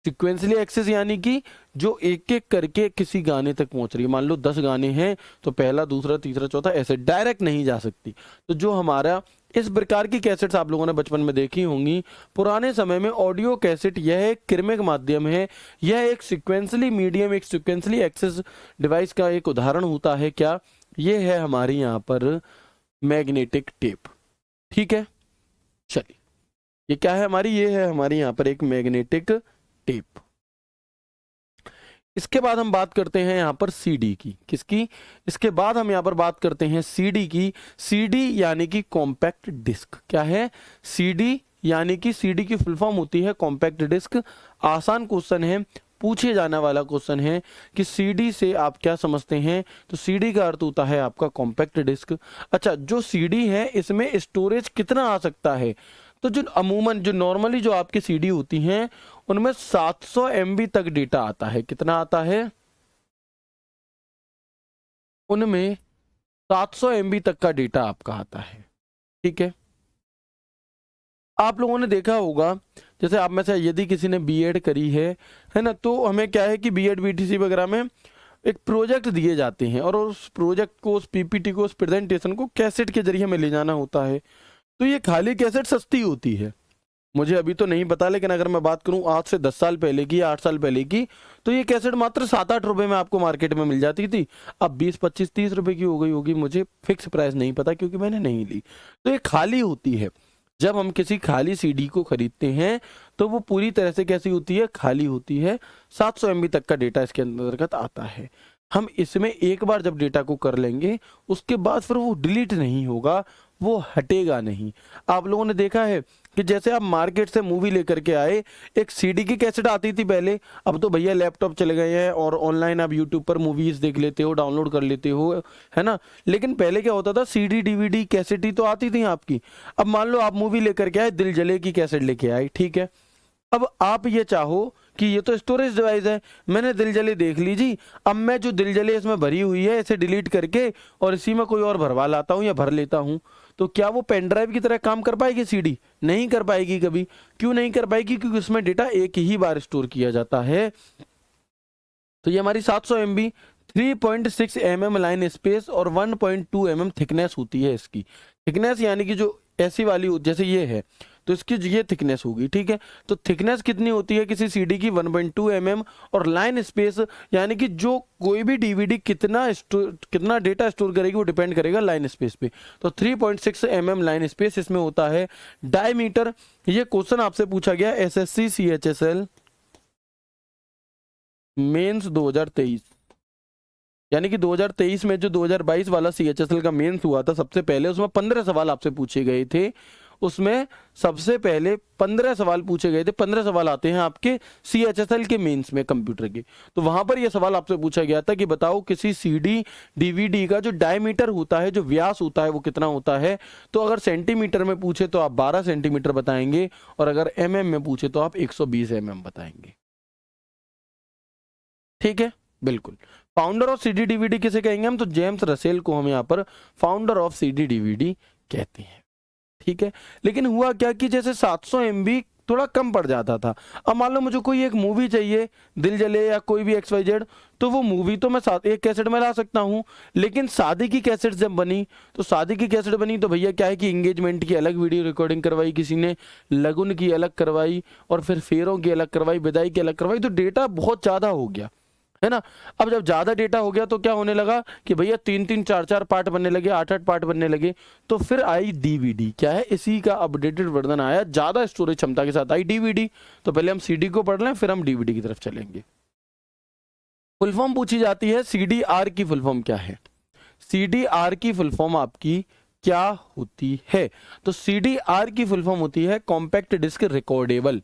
सिक्वेंसली एक्सेस यानी कि जो एक एक करके किसी गाने तक पहुंच रही है। मान लो 10 गाने हैं तो पहला, दूसरा, तीसरा, चौथा ऐसे डायरेक्ट नहीं जा सकती। तो जो हमारा इस प्रकार की कैसेट्स आप लोगों ने बचपन में देखी होंगी। पुराने समय में ऑडियो कैसेट यह एक क्रमिक माध्यम है, यह एक सिक्वेंसली मीडियम, एक सिक्वेंसली एक्सेस डिवाइस का एक उदाहरण होता है। क्या? ये है हमारी यहाँ पर मैग्नेटिक टेप। ठीक है, चलिए, ये क्या है हमारी? ये है हमारी यहाँ पर एक मैग्नेटिक टेप। इसके बाद हम बात करते हैं यहाँ पर CD की। किसकी? इसके बाद हम यहाँ पर बात करते हैं CD की। CD यानी कि कॉम्पैक्ट डिस्क। क्या है? CD यानी कि CD की फुल फॉर्म होती है कॉम्पैक्ट डिस्क। आसान क्वेश्चन है, पूछे जाने वाला क्वेश्चन है कि CD से आप क्या समझते हैं? तो CD का अर्थ होता है आपका कॉम्पैक्ट डिस्क। अच्छा, जो CD है इसमें स्टोरेज कितना आ सकता है? तो जो अमूमन, जो नॉर्मली जो आपकी CD होती हैं उनमें 700 MB तक डेटा आता है। कितना आता है? उनमें 700 MB तक का डेटा आपका आता है। ठीक है, आप लोगों ने देखा होगा, जैसे आप में से यदि किसी ने B.Ed करी है ना, तो हमें क्या है कि B.Ed BTC वगैरह में एक प्रोजेक्ट दिए जाते हैं और उस प्रोजेक्ट को, उस PPT को, उस प्रेजेंटेशन को कैसेट के जरिए हमें ले जाना होता है। तो ये खाली कैसेट सस्ती होती है, मुझे अभी तो नहीं पता, लेकिन अगर मैं बात करूं आज से 10 साल पहले की, 8 साल पहले की, तो ये कैसेट मात्र 7-8 रुपए में आपको मार्केट में मिल जाती थी। अब 20, 25, 30 रुपए की हो गई होगी, मुझे फिक्स प्राइस नहीं पता क्योंकि मैंने नहीं ली। तो ये खाली होती है। जब हम किसी खाली CD को खरीदते हैं तो वो पूरी तरह से कैसी होती है? खाली होती है। 700 MB तक का डेटा इसके अंतर्गत आता है। हम इसमें एक बार जब डेटा को कर लेंगे उसके बाद फिर वो डिलीट नहीं होगा, वो हटेगा नहीं। आप लोगों ने देखा है कि जैसे आप मार्केट से मूवी लेकर के आए, एक CD की कैसेट आती थी पहले, अब तो भैया लैपटॉप चले गए हैं और ऑनलाइन आप यूट्यूब पर मूवीज देख लेते हो, डाउनलोड कर लेते हो, है ना। लेकिन पहले क्या होता था? CD DVD कैसेट ही तो आती थी आपकी। अब मान लो आप मूवी लेकर के आए, दिल जले की कैसेट लेके आए, ठीक है। अब आप ये चाहो कि ये तो स्टोरेज डिवाइस है, मैंने दिल जले देख ली जी, अब मैं जो दिल जले इसमें भरी हुई है इसे डिलीट करके और इसी में कोई और भरवा लाता हूं या भर लेता हूं, तो क्या वो पेन ड्राइव की तरह काम कर पाएगी CD? नहीं कर पाएगी कभी। क्यों नहीं कर पाएगी? क्योंकि उसमें डेटा एक ही बार स्टोर किया जाता है। तो ये हमारी 700 MB 3.6 mm लाइन स्पेस और 1.2 mm थिकनेस होती है इसकी। थिकनेस यानी कि जो ऐसी वाली जैसे ये है तो इसकी ये थिकनेस होगी, ठीक है। तो थिकनेस कितनी होती है किसी सीडी की 1.2 mm, और लाइन स्पेस यानी कि जो कोई भी डीवीडी कितना डेटा स्टोर करेगी वो डिपेंड करेगा लाइन स्पेस पे। तो 3.6 mm लाइन स्पेस इसमें होता है। डायमीटर, ये क्वेश्चन आपसे पूछा गया एसएससी सीएचएसएल मेंस 2023, यानी कि 2023 में जो 2022 वाला सीएचएसएल का मेंस हुआ था सबसे पहले उसमें 15 सवाल आपसे पूछे गए थे। उसमें सबसे पहले 15 सवाल पूछे गए थे। 15 सवाल आते हैं आपके सीएचएसएल के मेंस में कंप्यूटर के। तो वहां पर यह सवाल आपसे पूछा गया था कि बताओ किसी सीडी डीवीडी का जो डायमीटर होता है, जो व्यास होता है, वो कितना होता है। तो अगर सेंटीमीटर में पूछे तो आप 12 सेंटीमीटर बताएंगे, और अगर एमएम में पूछे तो आप 120 mm बताएंगे। ठीक है, बिल्कुल। फाउंडर ऑफ सीडी डीवीडी किसे कहेंगे हम? तो जेम्स रसेल को हम यहाँ पर फाउंडर ऑफ सीडी डीवीडी कहते हैं। ठीक है, लेकिन हुआ क्या कि जैसे 700 MB थोड़ा कम पड़ जाता था। अब मान लो मुझे कोई एक मूवी चाहिए, दिल जले या कोई भी XYZ, तो वो मूवी तो मैं एक कैसेट में ला सकता हूँ, लेकिन शादी की कैसेट जब बनी तो शादी की कैसेट बनी तो भैया क्या है कि एंगेजमेंट की अलग वीडियो रिकॉर्डिंग करवाई किसी ने, लगन की अलग करवाई, और फिर फेरों की अलग करवाई, विदाई की अलग करवाई, तो डेटा बहुत ज़्यादा हो गया, है ना। अब जब ज्यादा डेटा हो गया तो क्या होने लगा कि भैया 3-3 4-4 पार्ट बनने लगे, 8-8 पार्ट बनने लगे। तो फिर आई डीवीडी, क्या है, इसी का अपडेटेड वर्जन आया, ज्यादा स्टोरेज क्षमता के साथ आई डीवीडी। तो पहले हम सीडी को पढ़ लें, फिर हम डीवीडी की तरफ चलेंगे। फुल फॉर्म पूछी जाती है, सीडीआर की फुल फॉर्म क्या है? सीडीआर की फुल फॉर्म आपकी क्या होती है? तो सीडीआर की फुल फॉर्म होती है compact disk recordable.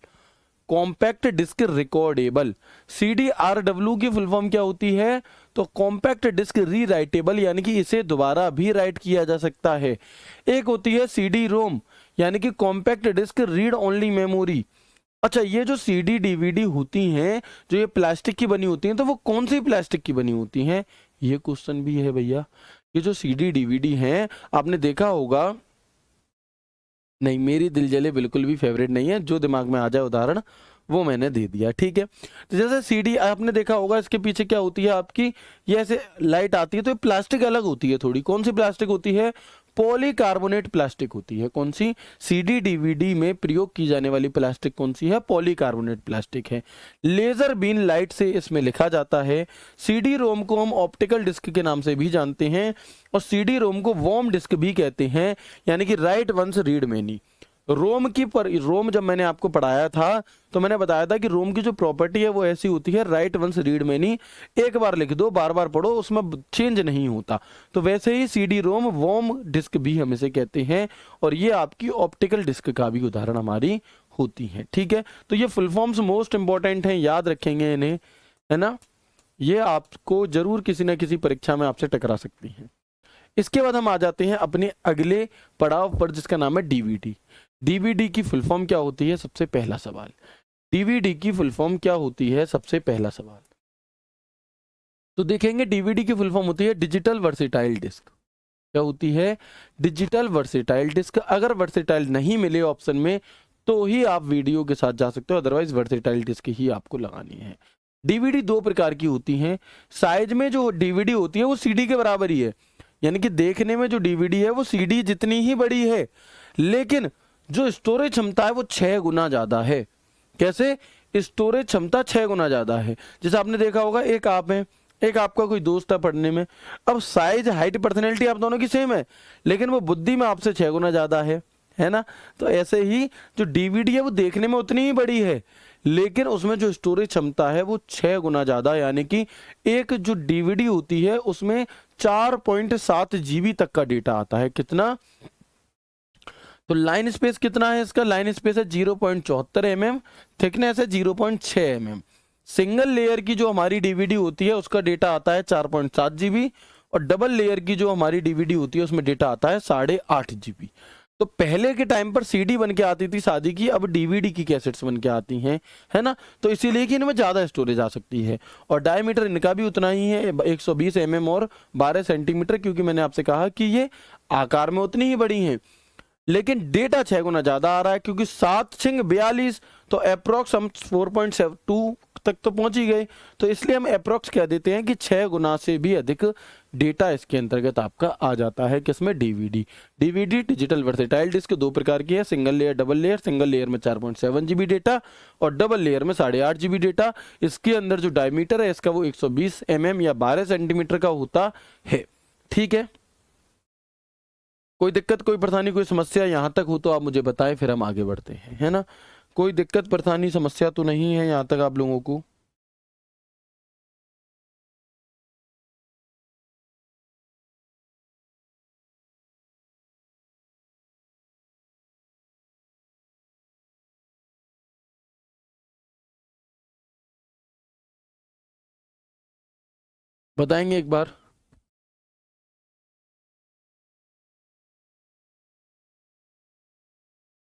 Compact disk recordable. CDRW की फुल फॉर्म क्या होती है? तो कॉम्पैक्ट डिस्क रीराइटेबल, यानी कि इसे दोबारा भी राइट किया जा सकता है। एक होती है CD-ROM, यानी कि compact disk read only memory. अच्छा, ये जो CD DVD होती हैं, जो ये प्लास्टिक की बनी होती हैं, तो वो कौन सी प्लास्टिक की बनी होती हैं? ये क्वेश्चन भी है भैया। ये जो CD DVD हैं, आपने देखा होगा, नहीं मेरी दिल जले बिल्कुल भी फेवरेट नहीं है, जो दिमाग में आ जाए उदाहरण वो मैंने दे दिया, ठीक है। तो जैसे सीडी आपने देखा होगा, इसके पीछे क्या होती है आपकी, ये ऐसे लाइट आती है, तो ये प्लास्टिक अलग होती है थोड़ी। कौन सी प्लास्टिक होती है? पॉलीकार्बोनेट प्लास्टिक होती है। कौन सी? सीडी डीवीडी में प्रयोग की जाने वाली प्लास्टिक कौन सी है? पॉलीकार्बोनेट प्लास्टिक है। लेजर बीन लाइट से इसमें लिखा जाता है। सीडी रोम को हम ऑप्टिकल डिस्क के नाम से भी जानते हैं, और सीडी रोम को वॉर्म डिस्क भी कहते हैं, यानी कि राइट वंस रीड मेनी। रोम रोम जब मैंने आपको पढ़ाया था तो मैंने बताया था कि रोम की जो प्रॉपर्टी है वो ऐसी होती है, राइट वंस रीड मेनी, एक बार लिख दो बार बार पढ़ो, उसमें चेंज नहीं होता। तो वैसे ही सीडी रोम वॉर्म डिस्क भी हम इसे कहते हैं, और ये आपकी ऑप्टिकल डिस्क का भी उदाहरण हमारी होती है, ठीक है। तो ये फुल फॉर्म्स मोस्ट इंपॉर्टेंट हैं, याद रखेंगे इन्हें, है ना। ये आपको जरूर किसी ना किसी परीक्षा में आपसे टकरा सकती हैं। इसके बाद हम आ जाते हैं अपने अगले पड़ाव पर, जिसका नाम है डीवीडी। डीवीडी की फुल फॉर्म क्या होती है? सबसे पहला सवाल, डीवीडी की फुल फॉर्म क्या होती है? सबसे पहला सवाल तो देखेंगे, डीवीडी की फुल फॉर्म होती है डिजिटल वर्सेटाइल डिस्क। क्या होती है? Digital versatile disk. अगर वर्सेटाइल नहीं मिले ऑप्शन में तो ही आप वीडियो के साथ जा सकते हो, अदरवाइज वर्सेटाइल डिस्क ही आपको लगानी है। डीवीडी दो प्रकार की होती हैं। साइज में जो डीवीडी होती है वो सीडी के बराबर ही है, यानी कि देखने में जो डीवीडी है वो सीडी जितनी ही बड़ी है, लेकिन जो स्टोरेज क्षमता है वो 6 गुना ज्यादा है। कैसे? स्टोरेज क्षमता 6 गुना ज्यादा है। जैसे आपने देखा होगा, एक आप है, एक आपका कोई दोस्त है पढ़ने में, अब साइज हाइट पर्सनैलिटी आप दोनों की सेम है, लेकिन वो बुद्धि में आपसे 6 गुना ज्यादा है ना। तो ऐसे ही जो डीवीडी है वो देखने में उतनी ही बड़ी है, लेकिन उसमें जो स्टोरेज क्षमता है वो 6 गुना ज्यादा, यानी कि एक जो डीवीडी होती है उसमें 4.7 GB तक का डेटा आता है। कितना? तो लाइन स्पेस कितना है इसका? लाइन स्पेस है 0.74 mm, थिकनेस है 0.6 mm। सिंगल लेयर की जो हमारी डीवीडी होती है उसका डेटा आता है 4.7 GB, और डबल लेयर की जो हमारी डीवीडी होती है उसमें डेटा आता है 8.5 GB। तो पहले के टाइम पर सीडी बन के आती थी शादी की, अब डीवीडी की कैसेट्स बन के आती हैं, है ना। तो इसीलिए कि इनमें ज़्यादा स्टोरेज आ सकती है, और डायमीटर इनका भी उतना ही है, 120 mm और 12 सेंटीमीटर, क्योंकि मैंने आपसे कहा कि ये आकार में उतनी ही बड़ी हैं। लेकिन डेटा 6 गुना ज़्यादा आ रहा है, क्योंकि 7×42 तो अप्रोक्स हम 4.72 तक तो पहुंच ही गए, तो इसलिए हम अप्रोक्स कह देते हैं कि 6 गुना से भी अधिक डेटा इसके अंतर्गत आपका आ जाता है। किसमें? DVD. DVD digital versatile disk दो प्रकार की है, single layer, double layer. Single layer में 4.7 GB डेटा और डबल लेयर में 8.5 GB डेटा। इसके अंदर जो डायमीटर है इसका वो 120 mm या 12 सेंटीमीटर का होता है। ठीक है, कोई दिक्कत, कोई परेशानी, कोई समस्या यहाँ तक हो तो आप मुझे बताएं, फिर हम आगे बढ़ते हैं, है ना। कोई दिक्कत परेशानी समस्या तो नहीं है यहाँ तक आप लोगों को? बताएंगे एक बार?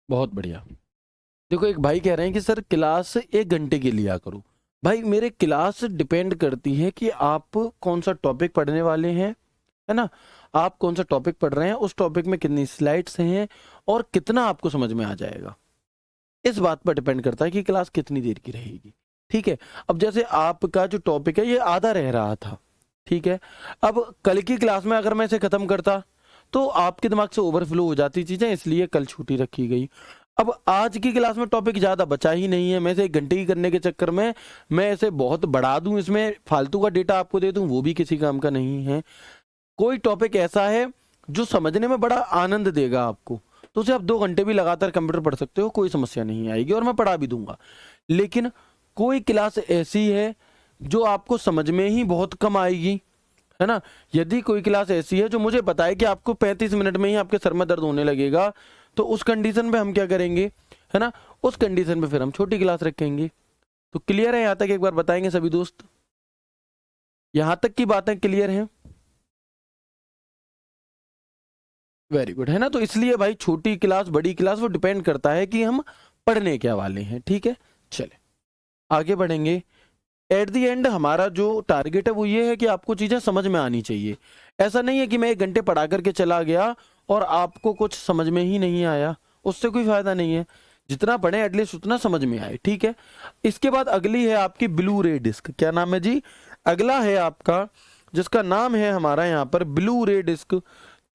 बहुत बढ़िया। देखो, एक भाई कह रहे हैं कि सर क्लास 1 घंटे की लिया करो। भाई मेरे क्लास डिपेंड करती है कि आप कौन सा टॉपिक पढ़ने वाले हैं, है ना। आप कौन सा टॉपिक पढ़ रहे हैं, उस टॉपिक में कितनी स्लाइड्स हैं और कितना आपको समझ में आ जाएगा, इस बात पर डिपेंड करता है कि क्लास कितनी देर की रहेगी। ठीक है, अब जैसे आपका जो टॉपिक है ये आधा रह रहा था, ठीक है। अब कल की क्लास में अगर मैं इसे खत्म करता तो आपके दिमाग से ओवरफ्लो हो जाती चीजें, इसलिए कल छुट्टी रखी गई। अब आज की क्लास में टॉपिक ज्यादा बचा ही नहीं है, मैं इसे 1 घंटे की करने के चक्कर में मैं इसे बहुत बढ़ा दूं, इसमें फालतू का डेटा आपको दे दूं, वो भी किसी काम का नहीं है। कोई टॉपिक ऐसा है जो समझने में बड़ा आनंद देगा आपको, तो उसे आप 2 घंटे भी लगातार कंप्यूटर पढ़ सकते हो, कोई समस्या नहीं आएगी और मैं पढ़ा भी दूंगा। लेकिन कोई क्लास ऐसी है जो आपको समझ में ही बहुत कम आएगी, है ना। यदि कोई क्लास ऐसी है जो मुझे पता है कि आपको 35 मिनट में ही आपके सर में दर्द होने लगेगा, तो उस कंडीशन पे हम क्या करेंगे, है ना, उस कंडीशन पे फिर हम छोटी क्लास रखेंगे। तो क्लियर है यहाँ तक? एक बार बताएंगे सभी दोस्त, यहाँ तक की बातें क्लियर हैं? वेरी गुड, है ना। तो इसलिए भाई छोटी क्लास बड़ी क्लास वो डिपेंड करता है कि हम पढ़ने क्या वाले हैं। ठीक है, चले आगे बढ़ेंगे। एट दी एंड हमारा जो टारगेट है वो ये है कि आपको चीजें समझ में आनी चाहिए। ऐसा नहीं है कि मैं 1 घंटे पढ़ा करके चला गया और आपको कुछ समझ में ही नहीं आया, उससे कोई फायदा नहीं है। जितना पढ़े एटलीस्ट उतना समझ में आए। ठीक है, इसके बाद अगली है आपकी ब्लू रे डिस्क। क्या नाम है जी? अगला है आपका जिसका नाम है हमारा यहाँ पर ब्लू रे डिस्क।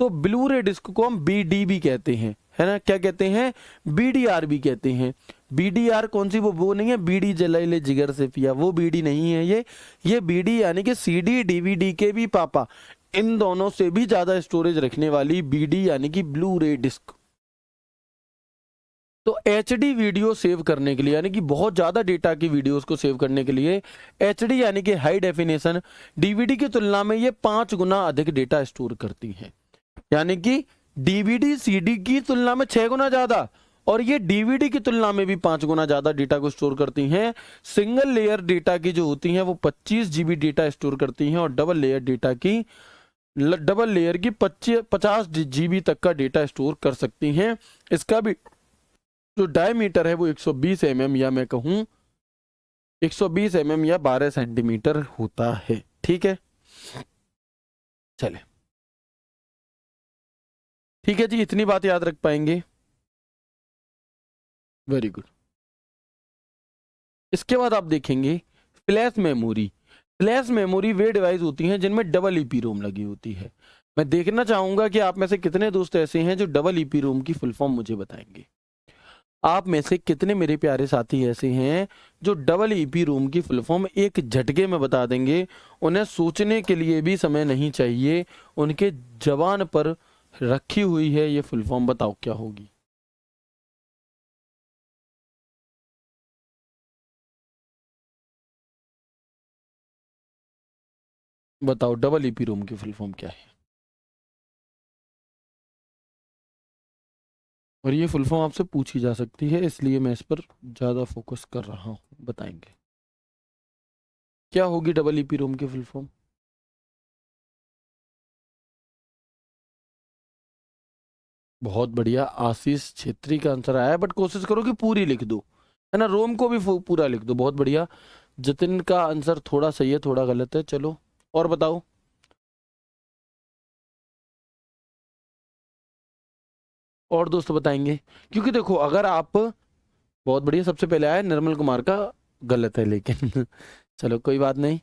तो ब्लू रे डिस्क को हम बीडी भी कहते हैं, है ना। क्या कहते हैं? बीडीआर भी कहते हैं। बीडीआर कौन सी? वो नहीं है बीडी जलाई ले जिगर से पिया, वो बीडी नहीं है ये बीडी यानी कि सीडी डीवीडी के भी पापा, इन दोनों से भी ज्यादा स्टोरेज रखने वाली बीडी यानी कि ब्लू रे डिस्क। तो एचडी वीडियो सेव करने के लिए यानी कि बहुत ज्यादा डेटा की वीडियोस को सेव करने के लिए एचडी यानी कि हाई डेफिनेशन डीवीडी की तुलना में ये 5 गुना अधिक डेटा स्टोर करती है। यानी कि डीवीडी सीडी की तुलना में 6 गुना ज्यादा और ये डीवीडी की तुलना में भी 5 गुना ज्यादा डेटा को स्टोर करती हैं। सिंगल लेयर डेटा की जो होती हैं वो 25 GB डेटा स्टोर करती हैं और डबल लेयर की 50 GB तक का डेटा स्टोर कर सकती हैं। इसका भी जो डायमीटर है वो 120 mm या मैं कहूं 120 mm या 12 सेंटीमीटर होता है। ठीक है, चले ठीक है जी, इतनी बात याद रख पाएंगे? Very good. इसके बाद आप देखेंगे फ्लैश मेमोरी। फ्लैश मेमोरी वे डिवाइस होती हैं जिनमें डबल ईपी रोम लगी होती है। मैं देखना चाहूंगा कि आप में से कितने दोस्त ऐसे हैं जो डबल ईपी रोम की फुल फॉर्म मुझे बताएंगे। आप में से कितने मेरे प्यारे साथी ऐसे हैं जो डबल ईपी रोम की फुल फॉर्म एक झटके में बता देंगे? उन्हें सोचने के लिए भी समय नहीं चाहिए, उनके जबान पर रखी हुई है ये फुल फॉर्म। बताओ क्या होगी? बताओ डबल ईपी रोम की फुल फॉर्म क्या है? और ये फुल फॉर्म आपसे पूछी जा सकती है, इसलिए मैं इस पर ज़्यादा फोकस कर रहा हूँ। बताएंगे क्या होगी डबल ईपी रोम की फुल फॉर्म? बहुत बढ़िया, आशीष छेत्री का आंसर आया है, बट कोशिश करो कि पूरी लिख दो, है ना। रोम को भी पूरा लिख दो। बहुत बढ़िया। जतिन का आंसर थोड़ा सही है, थोड़ा गलत है। चलो और बताओ। और दोस्त बताएंगे, क्योंकि देखो अगर आप, बहुत बढ़िया, सबसे पहले आया निर्मल कुमार का, गलत है लेकिन चलो कोई बात नहीं।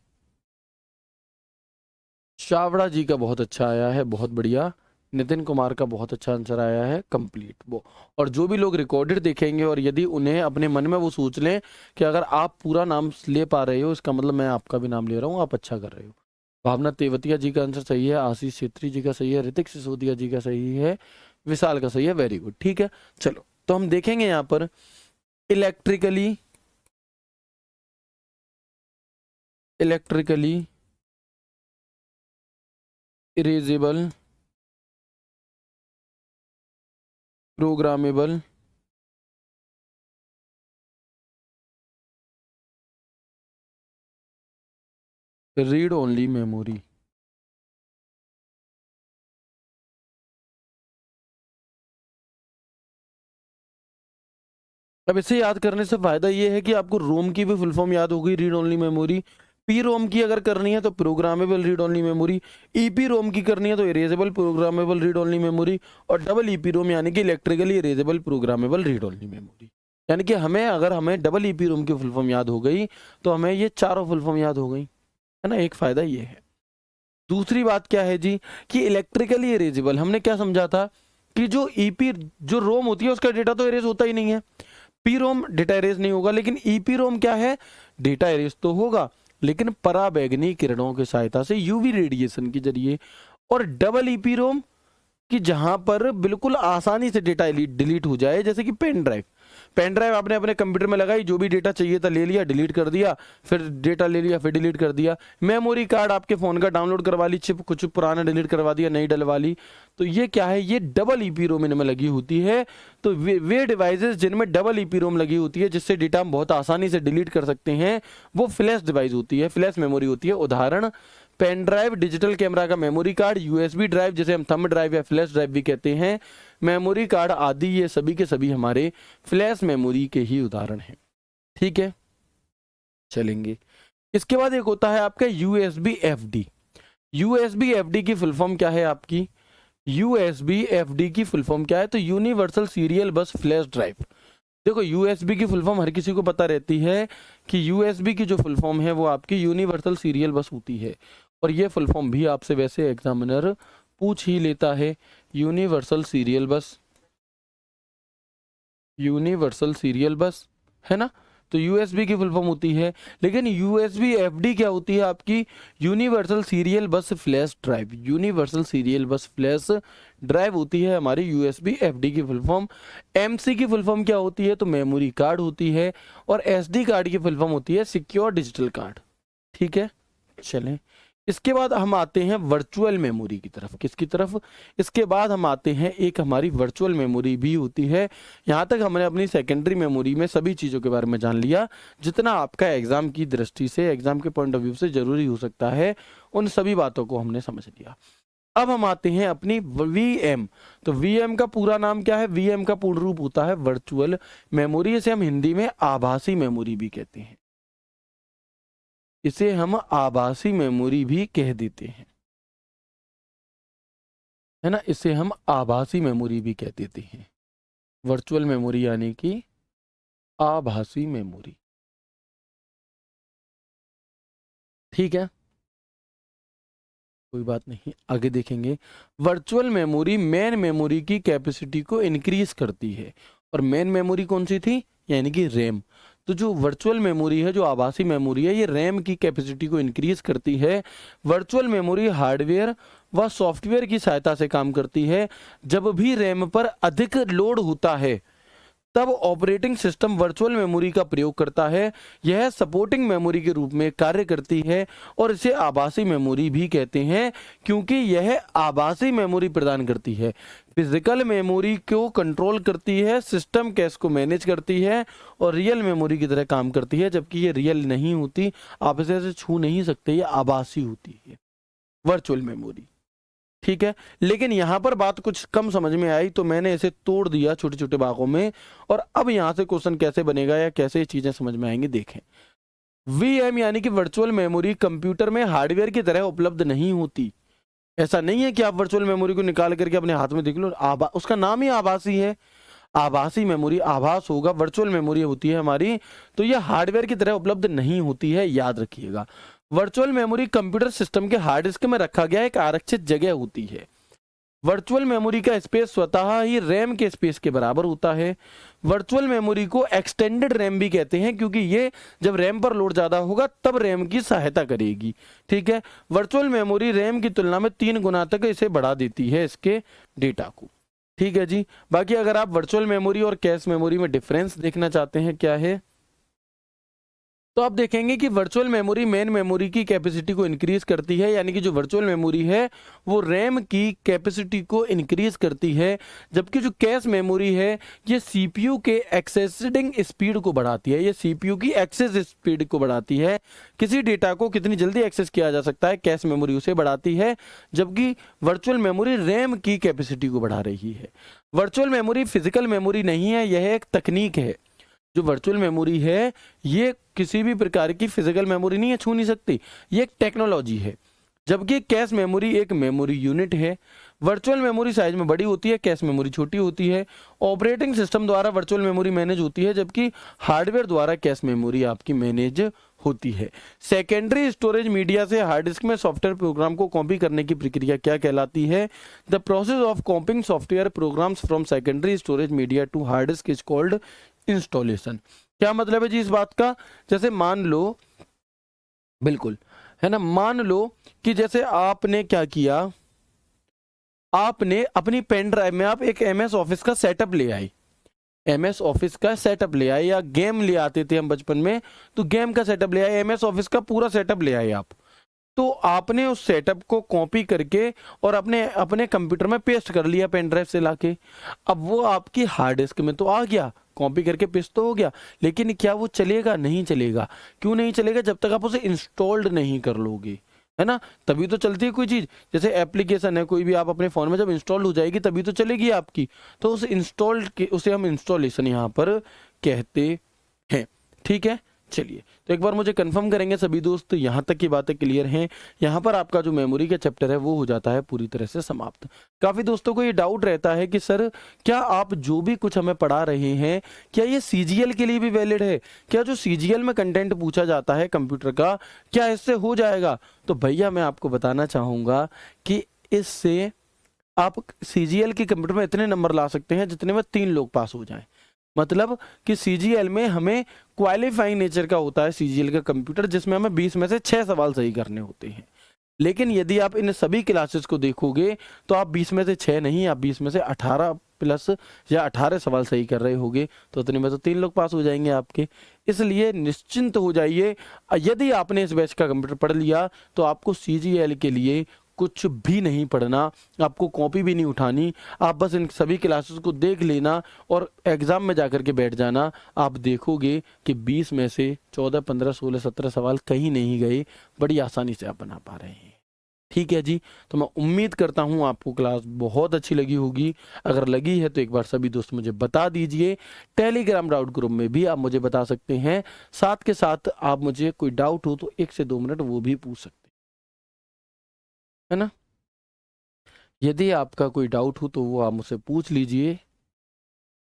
चावड़ा जी का बहुत अच्छा आया है, बहुत बढ़िया। नितिन कुमार का बहुत अच्छा आंसर आया है, कंप्लीट वो। और जो भी लोग रिकॉर्डेड देखेंगे और यदि उन्हें अपने मन में वो सोच लें कि अगर आप पूरा नाम ले पा रहे हो, इसका मतलब मैं आपका भी नाम ले रहा हूँ, आप अच्छा कर रहे हो। भावना तेवतिया जी का आंसर सही है, आशीष छेत्री जी का सही है, ऋतिक सिसोदिया जी का सही है, विशाल का सही है, वेरी गुड। ठीक है, चलो तो हम देखेंगे यहाँ पर electrically erasable programmable read only memory. अब इसे याद करने से फायदा ये है कि आपको रोम की भी फुल फॉर्म याद होगी, read only memory. PROM की अगर करनी है तो programmable read only memory. EPROM की करनी है तो erasable programmable read only memory. और डबल ईपी रोम यानी कि electrically erasable programmable read only memory. यानी कि अगर हमें डबल ईपी रोम की फुल फॉर्म याद हो गई तो हमें ये चारों फुल फॉर्म याद हो गई, है ना। एक फायदा ये है। दूसरी बात क्या है जी, कि इलेक्ट्रिकली इरेजेबल हमने क्या समझा था कि जो ईपी जो रोम होती है उसका डेटा तो इरेज होता ही नहीं है। पी रोम डेटा इरेज नहीं होगा, लेकिन ईपी रोम क्या है, डेटा इरेज तो होगा लेकिन पराबैंगनी किरणों की सहायता से, यूवी रेडिएशन के जरिए। और डबल ईपी रोम कि जहां पर बिल्कुल आसानी से डेटा डिलीट हो जाए, जैसे कि पेन ड्राइव आपने अपने कंप्यूटर में लगाई, जो भी डेटा चाहिए था ले लिया, डिलीट कर दिया, फिर डेटा ले लिया, फिर डिलीट कर दिया। मेमोरी कार्ड आपके फ़ोन का डाउनलोड करवा ली, चिप कुछ पुराना डिलीट करवा दिया, नई डलवा ली। तो ये क्या है, ये डबल ईपी रोम इनमें लगी होती है। तो वे डिवाइसेस जिनमें डबल ईपी रोम लगी होती है, जिससे डेटा हम बहुत आसानी से डिलीट कर सकते हैं, वो फ्लैश डिवाइस होती है, फ्लैश मेमोरी होती है। उदाहरण, पेन ड्राइव, डिजिटल कैमरा का मेमोरी कार्ड, यूएसबी ड्राइव जिसे हम थंब ड्राइव या फ्लैश ड्राइव भी कहते हैं, मेमोरी कार्ड आदि, ये सभी के सभी हमारे फ्लैश मेमोरी के ही उदाहरण हैं। ठीक है, चलेंगे। इसके बाद एक होता है आपका यूएसबी एफडी। यूएसबी एफडी की फुल फॉर्म क्या है आपकी, यूएसबी एफडी की फुल फॉर्म क्या है, तो यूनिवर्सल सीरियल बस फ्लैश ड्राइव। देखो यूएसबी की फुल फॉर्म हर किसी को पता रहती है कि यूएसबी की जो फुल फॉर्म है वो आपकी यूनिवर्सल सीरियल बस होती है। और ये फुल फॉर्म भी आपसे वैसे एग्जामिनर पूछ ही लेता है, यूनिवर्सल सीरियल बस, यूनिवर्सल सीरियल बस, है ना। तो यूएसबी की फुल फॉर्म होती है। लेकिन यूएसबी एफडी क्या होती है आपकी, यूनिवर्सल सीरियल बस फ्लैश ड्राइव। यूनिवर्सल सीरियल बस फ्लैश ड्राइव होती है हमारी यूएसबी एफडी की फुल फॉर्म। एमसी की फुल फॉर्म क्या होती है, तो मेमोरी कार्ड होती है। और एसडी कार्ड की फुल फॉर्म होती है सिक्योर डिजिटल कार्ड। ठीक है, चलें। इसके बाद हम आते हैं वर्चुअल मेमोरी की तरफ। किसकी तरफ, इसके बाद हम आते हैं, एक हमारी वर्चुअल मेमोरी भी होती है। यहाँ तक हमने अपनी सेकेंडरी मेमोरी में सभी चीज़ों के बारे में जान लिया, जितना आपका एग्जाम की दृष्टि से, एग्जाम के पॉइंट ऑफ व्यू से जरूरी हो सकता है, उन सभी बातों को हमने समझ लिया। अब हम आते हैं अपनी वीएम। तो वीएम का पूरा नाम क्या है, वीएम का पूर्ण रूप होता है वर्चुअल मेमोरी। इसे हम हिंदी में आभासी मेमोरी भी कहते हैं, इसे हम आभासी मेमोरी भी कह देते हैं, है ना। इसे हम आभासी मेमोरी भी कह देते हैं, वर्चुअल मेमोरी यानी कि आभासी मेमोरी। ठीक है, कोई बात नहीं, आगे देखेंगे। वर्चुअल मेमोरी मेन मेमोरी की कैपेसिटी को इंक्रीज करती है। और मेन मेमोरी कौन सी थी, यानी कि रैम। तो जो वर्चुअल मेमोरी है, जो आभासी मेमोरी है, ये रैम की कैपेसिटी को इंक्रीज करती है। वर्चुअल मेमोरी हार्डवेयर व सॉफ्टवेयर की सहायता से काम करती है। जब भी रैम पर अधिक लोड होता है तब ऑपरेटिंग सिस्टम वर्चुअल मेमोरी का प्रयोग करता है। यह सपोर्टिंग मेमोरी के रूप में कार्य करती है और इसे आभासी मेमोरी भी कहते हैं, क्योंकि यह आभासी मेमोरी प्रदान करती है। फिजिकल मेमोरी को कंट्रोल करती है, सिस्टम कैश को मैनेज करती है और रियल मेमोरी की तरह काम करती है, जबकि ये रियल नहीं होती, आप इसे ऐसे छू नहीं सकते, ये आभासी होती है वर्चुअल मेमोरी। ठीक है, लेकिन यहां पर बात कुछ कम समझ में आई तो मैंने इसे तोड़ दिया छोटे छोटे भागों में। और अब यहां से क्वेश्चन कैसे बनेगा या कैसे चीजें समझ में आएंगी, देखें। वीएम यानी कि वर्चुअल मेमोरी कंप्यूटर में हार्डवेयर की तरह उपलब्ध नहीं होती। ऐसा नहीं है कि आप वर्चुअल मेमोरी को निकाल करके अपने हाथ में देख लो, उसका नाम ही आभासी है, आभासी मेमोरी, आभास होगा, वर्चुअल मेमोरी होती है हमारी, तो ये हार्डवेयर की तरह उपलब्ध नहीं होती है, याद रखिएगा। वर्चुअल मेमोरी कंप्यूटर सिस्टम के हार्ड डिस्क में रखा गया एक आरक्षित जगह होती है। वर्चुअल मेमोरी का स्पेस स्वतः ही रैम के स्पेस के बराबर होता है। वर्चुअल मेमोरी को एक्सटेंडेड रैम भी कहते हैं, क्योंकि ये जब रैम पर लोड ज़्यादा होगा तब रैम की सहायता करेगी। ठीक है, वर्चुअल मेमोरी रैम की तुलना में 3 गुना तक इसे बढ़ा देती है, इसके डेटा को। ठीक है जी। बाकी अगर आप वर्चुअल मेमोरी और कैश मेमोरी में डिफरेंस देखना चाहते हैं क्या है, तो आप देखेंगे कि वर्चुअल मेमोरी मेन मेमोरी की कैपेसिटी को इंक्रीज करती है, यानी कि जो वर्चुअल मेमोरी है वो रैम की कैपेसिटी को इंक्रीज करती है, जबकि जो कैश मेमोरी है ये सीपीयू के एक्सेसिंग स्पीड को बढ़ाती है, ये सीपीयू की एक्सेस स्पीड को बढ़ाती है। किसी डेटा को कितनी जल्दी एक्सेस किया जा सकता है, कैश मेमोरी उसे बढ़ाती है, जबकि वर्चुअल मेमोरी रैम की कैपेसिटी को बढ़ा रही है। वर्चुअल मेमोरी फिजिकल मेमोरी नहीं है, यह एक तकनीक है। जो वर्चुअल मेमोरी है ये किसी भी प्रकार की फिजिकल मेमोरी नहीं है, छू नहीं सकती, ये एक टेक्नोलॉजी है। जबकि कैश मेमोरी एक मेमोरी यूनिट है। वर्चुअल मेमोरी साइज में बड़ी होती है, कैश मेमोरी छोटी होती है। ऑपरेटिंग सिस्टम द्वारा वर्चुअल मेमोरी मैनेज होती है, जबकि हार्डवेयर द्वारा कैश मेमोरी आपकी मैनेज होती है। सेकेंडरी स्टोरेज मीडिया से हार्ड डिस्क में सॉफ्टवेयर प्रोग्राम को कॉपी करने की प्रक्रिया क्या कहलाती है? The process of copying software programs from secondary storage media to hard disk is called installation. क्या मतलब है जी इस बात का? जैसे मान लो, बिल्कुल है ना, मान लो कि जैसे आपने क्या किया, आपने अपनी पेन ड्राइव में आप एक एमएस ऑफिस का सेटअप ले आए, एमएस ऑफिस का सेटअप ले आए, या गेम ले आते थे हम बचपन में, तो गेम का सेटअप ले आए, एमएस ऑफिस का पूरा सेटअप ले आए आप। तो आपने उस सेटअप को कॉपी करके और अपने अपने कंप्यूटर में पेस्ट कर लिया पेन ड्राइव से लाके। अब वो आपकी हार्ड डिस्क में तो आ गया, कॉपी करके पेस्ट तो हो गया, लेकिन क्या वो चलेगा? नहीं चलेगा। क्यों नहीं चलेगा? जब तक आप उसे इंस्टॉल्ड नहीं कर लोगे, है ना, तभी तो चलती है कोई चीज़। जैसे एप्लीकेशन है कोई भी, आप अपने फ़ोन में जब इंस्टॉल हो जाएगी तभी तो चलेगी आपकी। तो उस इंस्टॉल्ड के उसे हम इंस्टॉलेशन यहाँ पर कहते हैं। ठीक है, चलिए तो एक बार मुझे कंफर्म करेंगे सभी दोस्त, यहाँ तक की बातें क्लियर हैं? यहाँ पर आपका जो मेमोरी का चैप्टर है वो हो जाता है पूरी तरह से समाप्त। काफ़ी दोस्तों को ये डाउट रहता है कि सर क्या आप जो भी कुछ हमें पढ़ा रहे हैं क्या ये सीजीएल के लिए भी वैलिड है? क्या जो सीजीएल में कंटेंट पूछा जाता है कंप्यूटर का, क्या इससे हो जाएगा? तो भैया मैं आपको बताना चाहूँगा कि इससे आप सीजीएल के कंप्यूटर में इतने नंबर ला सकते हैं जितने में 3 लोग पास हो जाएं। मतलब कि सीजीएल में हमें क्वालिफाइंग नेचर का होता है सीजीएल का कंप्यूटर, जिसमें हमें 20 में से 6 सवाल सही करने होते हैं। लेकिन यदि आप इन सभी क्लासेस को देखोगे तो आप 20 में से 6 नहीं, आप 20 में से 18 प्लस या 18 सवाल सही कर रहे होगे, तो उतने में तो 3 लोग पास हो जाएंगे आपके। इसलिए निश्चिंत हो जाइए, यदि आपने इस बैच का कंप्यूटर पढ़ लिया तो आपको सीजीएल के लिए कुछ भी नहीं पढ़ना, आपको कॉपी भी नहीं उठानी, आप बस इन सभी क्लासेस को देख लेना और एग्ज़ाम में जाकर के बैठ जाना। आप देखोगे कि 20 में से 14, 15, 16, 17 सवाल कहीं नहीं गए, बड़ी आसानी से आप बना पा रहे हैं। ठीक है जी, तो मैं उम्मीद करता हूँ आपको क्लास बहुत अच्छी लगी होगी। अगर लगी है तो एक बार सभी दोस्त मुझे बता दीजिए। टेलीग्राम डाउट ग्रुप में भी आप मुझे बता सकते हैं, साथ के साथ आप मुझे कोई डाउट हो तो 1 से 2 मिनट वो भी पूछ सकते हैं, है ना। यदि आपका कोई डाउट हो तो वो आप मुझसे पूछ लीजिए,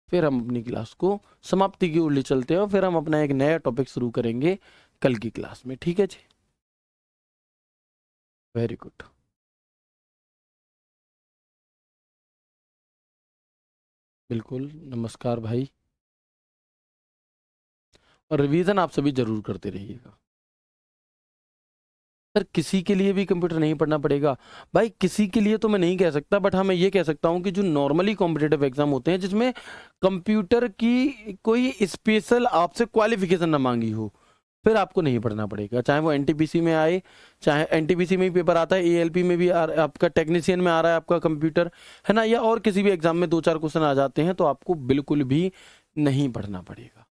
फिर हम अपनी क्लास को समाप्ति की ओर ले चलते हैं और फिर हम अपना एक नया टॉपिक शुरू करेंगे कल की क्लास में। ठीक है जी, वेरी गुड। बिल्कुल, नमस्कार भाई। और रिवीजन आप सभी जरूर करते रहिएगा। सर किसी के लिए भी कंप्यूटर नहीं पढ़ना पड़ेगा? भाई किसी के लिए तो मैं नहीं कह सकता, बट हाँ मैं ये कह सकता हूँ कि जो नॉर्मली कॉम्पिटिटिव एग्जाम होते हैं जिसमें कंप्यूटर की कोई स्पेशल आपसे क्वालिफिकेशन ना मांगी हो, फिर आपको नहीं पढ़ना पड़ेगा। चाहे वो एनटीपीसी में आए, चाहे एनटीपीसी में ही पेपर आता है, एएलपी में भी आपका टेक्नीशियन में आ रहा है आपका कंप्यूटर, है ना, या और किसी भी एग्जाम में 2-4 क्वेश्चन आ जाते हैं, तो आपको बिल्कुल भी नहीं पढ़ना पड़ेगा।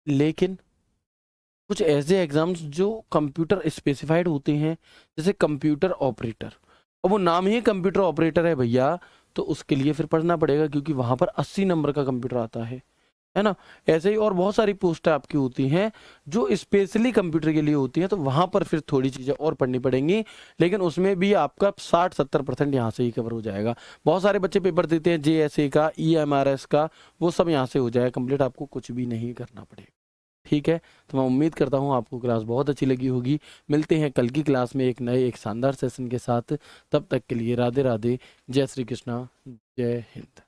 लेकिन कुछ ऐसे एग्जाम्स जो कंप्यूटर स्पेसिफाइड होते हैं, जैसे कंप्यूटर ऑपरेटर, और वो नाम ही कंप्यूटर ऑपरेटर है भैया, तो उसके लिए फिर पढ़ना पड़ेगा, क्योंकि वहाँ पर 80 नंबर का कंप्यूटर आता है। है ना। ऐसे ही और बहुत सारी पोस्टें आपकी होती हैं जो स्पेशली कंप्यूटर के लिए होती हैं, तो वहाँ पर फिर थोड़ी चीज़ें और पढ़नी पड़ेंगी, लेकिन उसमें भी आपका 60-70% यहाँ से ही कवर हो जाएगा। बहुत सारे बच्चे पेपर देते हैं JSA का, EMRS का, वो सब यहाँ से हो जाएगा कंप्लीट, आपको कुछ भी नहीं करना पड़ेगा। ठीक है, तो मैं उम्मीद करता हूँ आपको क्लास बहुत अच्छी लगी होगी। मिलते हैं कल की क्लास में एक नए एक शानदार सेशन के साथ। तब तक के लिए राधे राधे, जय श्री कृष्णा, जय हिंद।